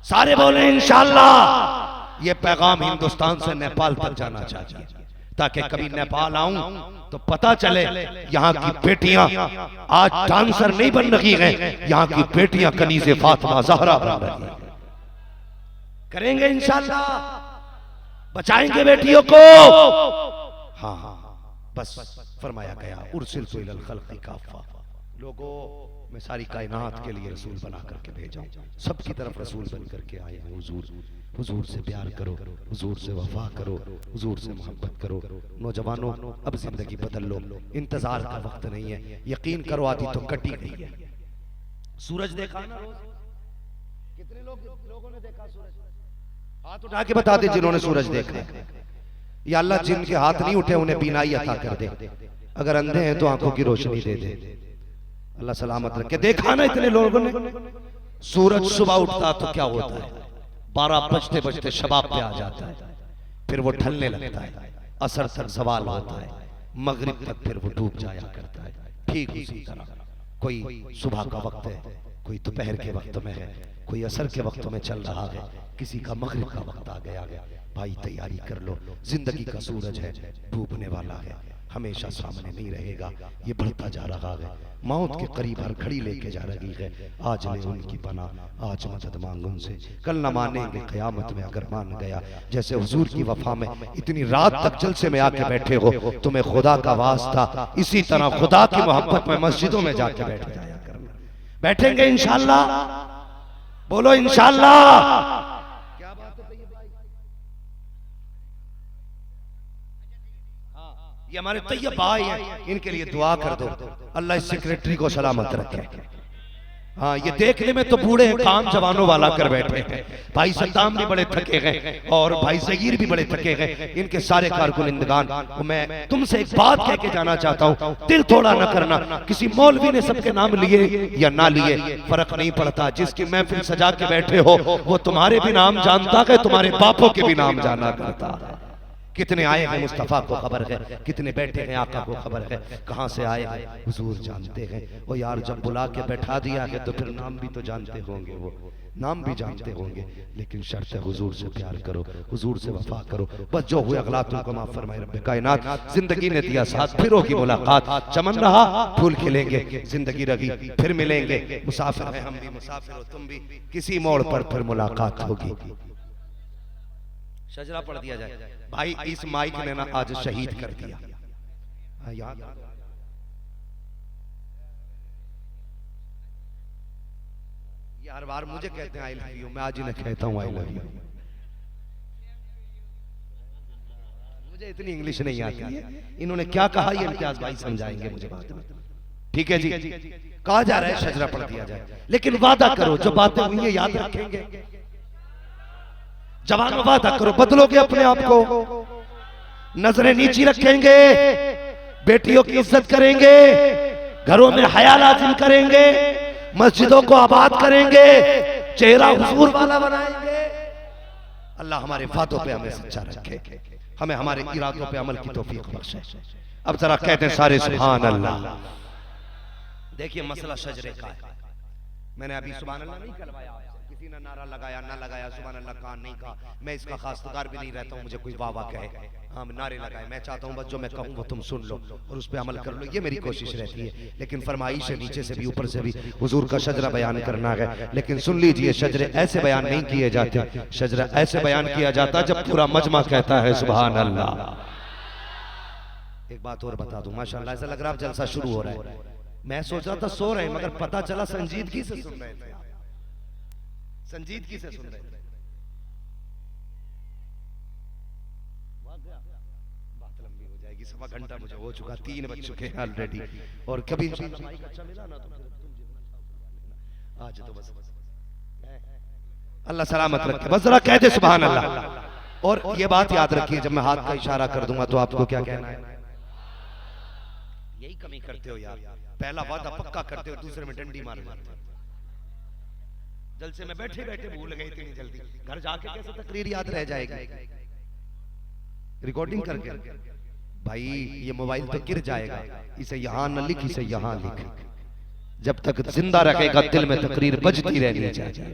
सारे बोले इंशाअल्लाह। ये पैगाम हिंदुस्तान से नेपाल तक जाना चाहिए, ताकि कभी नेपाल आऊं तो पता चले यहाँ की बेटियां आज डांसर नहीं बन रही हैं, यहाँ की बेटियां कनीज़े फातिमा ज़हरा बन रही हैं। करेंगे इंशाअल्लाह, बचाएंगे बेटियों को। हाँ हाँ बस फरमाया गया उर्सिलतु इलल खल्क़ि काफ़ा, लोगों मैं सारी कायनात के लिए रसूल बना करके भेजा हूं, सबकी तरफ रसूल बन करके आए हैं। हुजूर, हुजूर से प्यार करो, हुजूर से वफा करो, हुजूर से मोहब्बत करो। नौजवानों अब जिंदगी बदल लो, इंतजार का वक्त नहीं है। यकीन करो आधी तो कटी गई है। सूरज देखा ना रोज, कितने लोगों ने देखा सूरज? हाथ उठा के बता दे जिन्होंने सूरज देखा है। या अल्लाह जिनके हाथ नहीं उठे उन्हें बीनाई अता कर दे, अगर अंधे हैं तो आंखों की रोशनी दे दे, अल्लाह सलामत रखे। देखा ना इतने लोगों ने, सूरज सुबह उठता तो क्या होता है, 12 बजते बजते शबाब पे आ जाता है, फिर वो ढलने लगता है, असर तक सवाल होता है, मगरिब तक फिर वो डूब जाया करता है। ठीक उसी तरह कोई सुबह का वक्त है, कोई दोपहर के वक्त में है, कोई असर के वक्त में चल रहा है, किसी का मगरिब का वक्त आ गया। भाई तैयारी कर लो, जिंदगी का सूरज है, डूबने वाला है, हमेशा सामने नहीं रहेगा, ये बढ़ता जा रहा है, मौत के करीब हर घड़ी लेके जा रही है। आज ले उनकी पना, आज मदद मांग उनसे, कल न मानेंगे क़यामत में अगर मान गया। जैसे हुजूर की वफा में इतनी रात तक जलसे में आके बैठे हो, तुम्हें खुदा का वास्ता, इसी तरह खुदा की मोहब्बत में मस्जिदों में जाके बैठ जाया करना। बैठेंगे इंशाअल्लाह, बोलो इंशाअल्लाह। ये हमारे तैयब भाई हैं, इनके लिए दुआ कर दो, अल्लाह इस सेक्रेटरी को सलामत रखे। हाँ ये देखने में तो बूढ़े हैं, काम जवानों वाला कर बैठे हैं। भाई सद्दाम भी बड़े थके गए और भाई ज़हीर भी बड़े थके गए, इनके सारे कारकुनिंदगान। मैं तुमसे एक बात कह के जाना चाहता हूँ, दिल थोड़ा न करना। किसी मौलवी ने सबके नाम लिए या ना लिए फर्क नहीं पड़ता, जिसकी महफिल सजा के बैठे हो वो तुम्हारे भी नाम जानता है, तुम्हारे बापों के भी नाम जाना करता है। कितने आए हैं मुस्तफ़ा को खबर है, कितने बैठे हैं आका को खबर है, कहाँ से आए हैं हुजूर जानते हैं। वो यार जब बुला के बैठा दिया है तो फिर नाम भी तो जानते होंगे, वो नाम भी जानते होंगे, लेकिन शर्त है हुजूर से प्यार करो, हुजूर से वफा करो। बस जो हुए अगलात उनको माफ फरमाए रब्बे कायनात। जिंदगी ने दिया साथ, फिर होगी मुलाकात, चमन रहा फूल खिलेंगे, जिंदगी रही फिर मिलेंगे। मुसाफिर है हम भी, मुसाफिर हो तुम भी, किसी मोड़ पर फिर मुलाकात होगी। शजरा पढ़ दिया जाए। भाई इस माइक ने ना आज शहीद कर दिया, ये हर बार मुझे कहते हैं आई लव यू, मैं आज इन्हें कहता हूँ आई लव यू। मुझे इतनी इंग्लिश नहीं आती है, इन्होंने क्या कहा ये इम्तियाज भाई समझाएंगे मुझे बाद में। ठीक है जी, कहा जा रहा है शजरा पढ़ दिया जाए, लेकिन वादा करो जो बातें हुई है याद रखेंगे। जवानों वादा करो, बदलोगे अपने आप को, नजरें नीची रखेंगे, बेटियों की इज्जत करेंगे, घरों में हया लाजिम करेंगे, मस्जिदों को आबाद करेंगे, चेहरा हुजूर वाला बनाएंगे। अल्लाह हमारे वादों पे हमें सच्चा रखे, हमें हमारे इरादों पे अमल की तौफीक बख्शे। अब जरा कहते हैं सारे सुभान अल्लाह। देखिए मसला शजरे का है, मैंने अभी सुभान अल्लाह नहीं कहलवाया, किसी ने नारा लगाया ना लगाया, सुभान अल्लाह कहा नहीं कहा, मैं इसका खासदार भी नहीं रहता हूँ मुझे कोई वाह वाह कहे। हाँ नारे लगाए, मैं चाहता हूँ बस जो मैं कहूँ वो तुम सुन लो और उस पर अमल कर लो, ये मेरी कोशिश रहती है। लेकिन फरमाइश है नीचे से भी ऊपर से भी हुजूर का शजरा बयान करना है। लेकिन सुन लीजिए शजरे ऐसे बयान नहीं किए जाते, शजरा ऐसे बयान किया जाता जब पूरा मजमा कहता है सुभान अल्लाह। एक बात और बता दूं, माशाअल्लाह ऐसा लग रहा है जलसा शुरू हो रहा है। मैं सोच रहा था सो रहे, मगर पता चला संजीदगी से सुन रहे थे, संजीदगी से सुन रहे थे। कि सवा घंटा मुझे हो चुका, 3 बज चुके हैं ऑलरेडी, और कभी अच्छा मिला ना तो आज तो बस अल्लाह सलामत रखे, बस जरा कह दे सुभान अल्लाह। और ये बात याद रखिए, जब मैं हाथ का इशारा कर दूंगा तो आपको क्या कहना है? यही कमी करते हो यार, पहला वादा पक्का करते हो, दूसरे में डंडी मार जाते हो। जलसे में बैठे बैठे भूल गए इतनी जल्दी, घर जाके कैसे तकरीर याद रह जाएगी? रिकॉर्डिंग करके भाई ये मोबाइल तो गिर जाएगा, इसे यहां न लिख, इसे यहां लिख, जब तक जिंदा रखेगा दिल में तकरीर बजती रहनी चाहिए।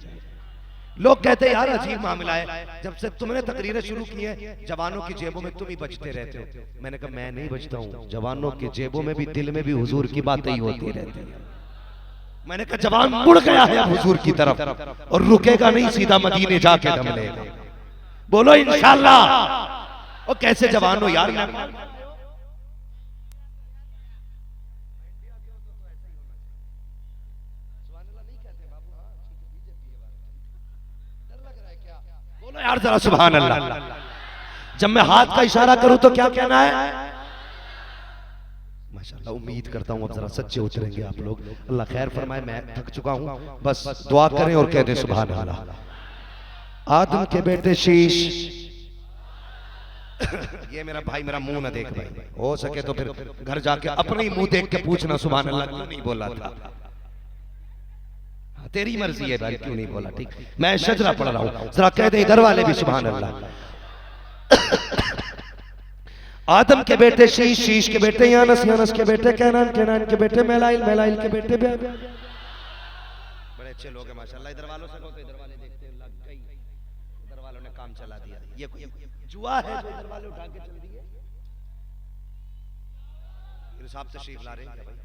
लोग कहते हैं यार अजीब मामला है, जब से तुमने तकरीरें शुरू की है जवानों की जेबों में तुम ही बजते रहते हो। मैंने कहा मैं नहीं बजता हूँ, जवानों की जेबों में भी दिल में भी हुजूर की बातें ही होती रहती है। मैंने कहा जवान मुड़ गया है हुजूर की तरफ और रुकेगा नहीं, सीधा मदीने जाके दम लेगा। बोलो इंशाअल्लाह। और कैसे जवान हो यार, बोलो यार जरा सुभान अल्लाह। जब मैं हाथ का इशारा करूं तो क्या कहना है? माशाअल्लाह, उम्मीद करता हूं अब जरा सच्चे उतरेंगे आप लोग। अल्लाह खैर फरमाए, मैं थक चुका हूं, बस दुआ करें और कह दें सुभान अल्लाह। आदम के बेटे शीश, ये मेरा भाई मेरा मुंह ना देख भाई, हो सके तो फिर घर जाके अपने ही मुंह देख के पूछना सुभान अल्लाह क्यों नहीं बोला था। तेरी मर्जी है भाई, क्यों नहीं बोला? ठीक, मैं शजरा पढ़ रहा हूं, जरा कह दे इधर वाले भी सुभान अल्लाह। आदम के बेटे शीश, शीश के बेटे यानस, यानस के बेटे कैनान, कैनान के बेटे मेलाइल, मेलाइल के बेटे बड़े अच्छे लोग हैं माशाल्लाह। इधर वालों से तो इधर वाले देखते हैं, लग गई, इधर वालों ने काम चला दिया। ये कोई जुआ है जो इधर वाले उठा के चल दिए? फिर साहब तशरीफ ला रहे हैं क्या भाई?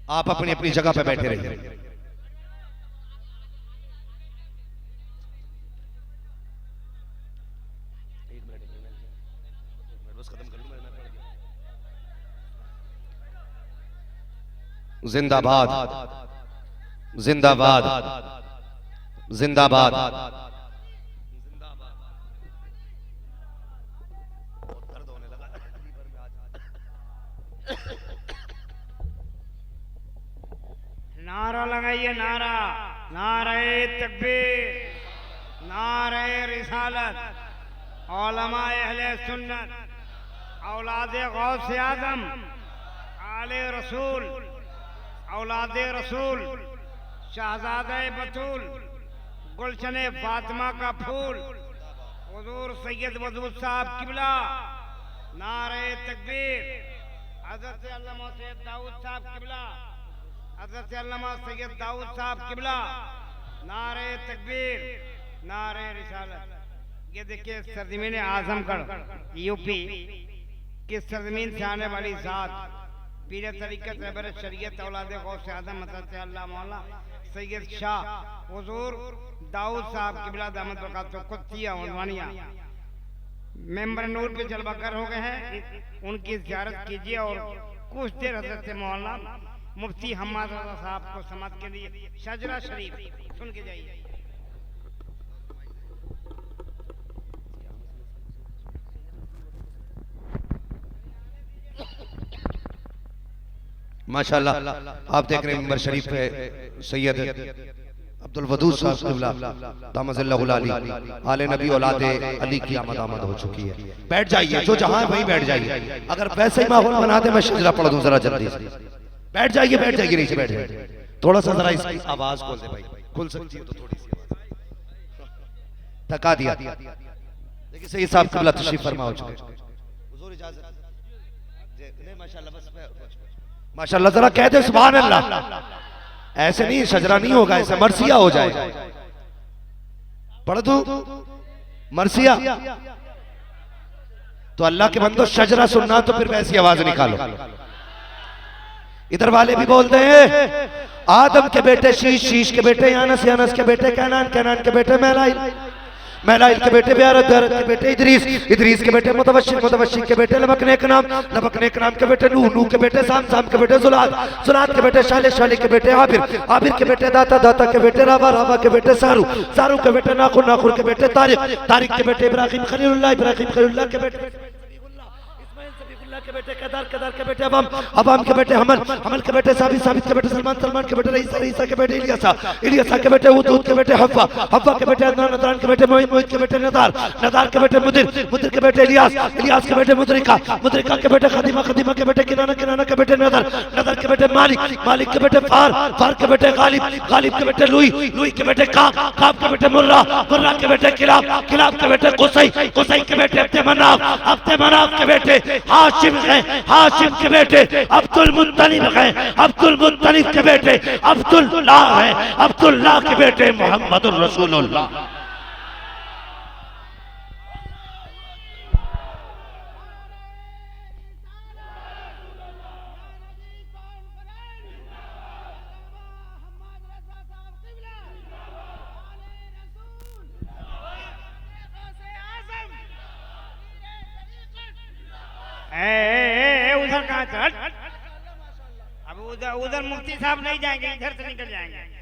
आप अपनी अपनी जगह पे बैठे रहिए। जिंदाबाद, जिंदाबाद, जिंदाबाद। नारा लगाइए, नारा, नारे तकबीर, नारे रिसालत, औलमा अहले सुन्नत, औलादे गौसे आजम, आले रसूल, औलादे रसूल, शहजादे बतूल, गुलशने फातिमा का फूल, हुजूर सैयद वजूद साहब किबला, नारे तकबीर, हजरत अल्लामा सैयद दाऊद साहब किबला, हजरत अल्लामा सैयद दाऊद साहब किबला, नारे तकबीर, नारे रिसालत। ये देखिए सरजमीन आजमगढ़ यूपी की सरजमीन से आने वाली जात पीर तरीक़त रहबर शरीयत औलादे गौसे आज़म हज़रत अल्लाह मौला सैयद शाह हुजूर दाऊद साहब किबला दामद बरकातुहू कुतिया उन्वानिया मेंबर नूर पे जलवागर हो गए हैं, उनकी ज़ियारत कीजिए और कुछ देर हजरत मौलाना मुफ्ती हम्माद रज़ा साहब को समात के लिए शजरा शरीफ सुन के जाइए। माशाअल्लाह आप देख रहे हैं मेंबर शरीफ पे सैयद अब्दुल वदूद साहब किबला दामज़ल्लहुल अली आले नबी औलादे अली की आमद हो चुकी है। बैठ जाइए, जो जहां है वहीं बैठ जाइए। अगर वैसे ही माहौल बना दे मैं शजरा पढ़ दूं जरा जल्दी से। बैठ जाइए, बैठ जाइए, नीचे बैठ जाइए। थोड़ा सा जरा इसकी आवाज खोल दे भाई, खुल सकती है तो थोड़ी सी थका दिया। देखिए सैयद साहब किबला तशरीफ फरमा हो चुके। हुजूर इजाजत नहीं, माशाअल्लाह बस माशाअल्लाह जरा कह दे सुभान अल्लाह। ऐसे नहीं, शजरा नहीं होगा, ऐसे मरसिया हो जाएगा। पढ़ दू मरसिया तो अल्लाह के बंदो शजरा सुनना तो फिर वैसी आवाज निकालो। इधर वाले भी बोलते हैं आदम के बेटे शीश, शीश के बेटे यानस, यानस के बेटे कैनान, कैनान के बेटे मेलाइल, महलाइल के बेटे बेअरत, बेअरत के बेटे इदरीस, इदरीस के बेटे मुतवश्शिर, मुतवश्शिर के बेटे लबकने के नाम, लबकने के नाम के बेटे नूह, नूह के बेटे साम, साम के बेटे जुलाद, जुलाद के बेटे शाले, शाले के बेटे आबिर, आबिर के बेटे दाता, दाता के बेटे रावा, रावा के बेटे सारू, सारू के बेटे नाखुर, नाखुर के बेटे तारिक, तारिक के बेटे इब्राहिम खलीलुल्लाह, इब्राहिम खलीलुल्लाह के बेटे के बेटे कदार, कदार के बेटे अबाम, अबाम के बेटे हमल, हमल के बेटे साबित, साबित के बेटे सलमान, सलमान के बेटे रईसा, रईसा के बेटे इलियासा, इलियासा के बेटे हूद, हूद के बेटे हव्वा, हव्वा के बेटे अदनान, अदनान के बेटे मोहित, मोहित के बेटे नदार, नदार के बेटे मुदिर, मुदिर के बेटे इलियास, इलियास के बेटे मुदरिका, मुदरिका के बेटे खदीमा, खदीमा के बेटे किनाना, किनाना के बेटे नदर, नदर के बेटे मालिक, मालिक के बेटे फार, फार के बेटे गालिब, गालिब के बेटे लुई, लुई के बेटे काब, काब के बेटे मुर्रा, मुर्रा के बेटे किलाब, किलाब के बेटे कुसै, कुसै के बेटे अब्दे मनाफ, अब्दे मनाफ के बेटे हाशिम है, हाशिम के बेटे अब्दुल मुत्तलिब है, अब्दुल मुत्तलिब के बेटे अब्दुल्लाह है, अब्दुल्लाह के बेटे मोहम्मदुर रसूलुल्लाह। उधर कहाँ चल, अब उधर उधर मुफ्ती साहब नहीं जाएंगे, इधर से निकल जाएंगे।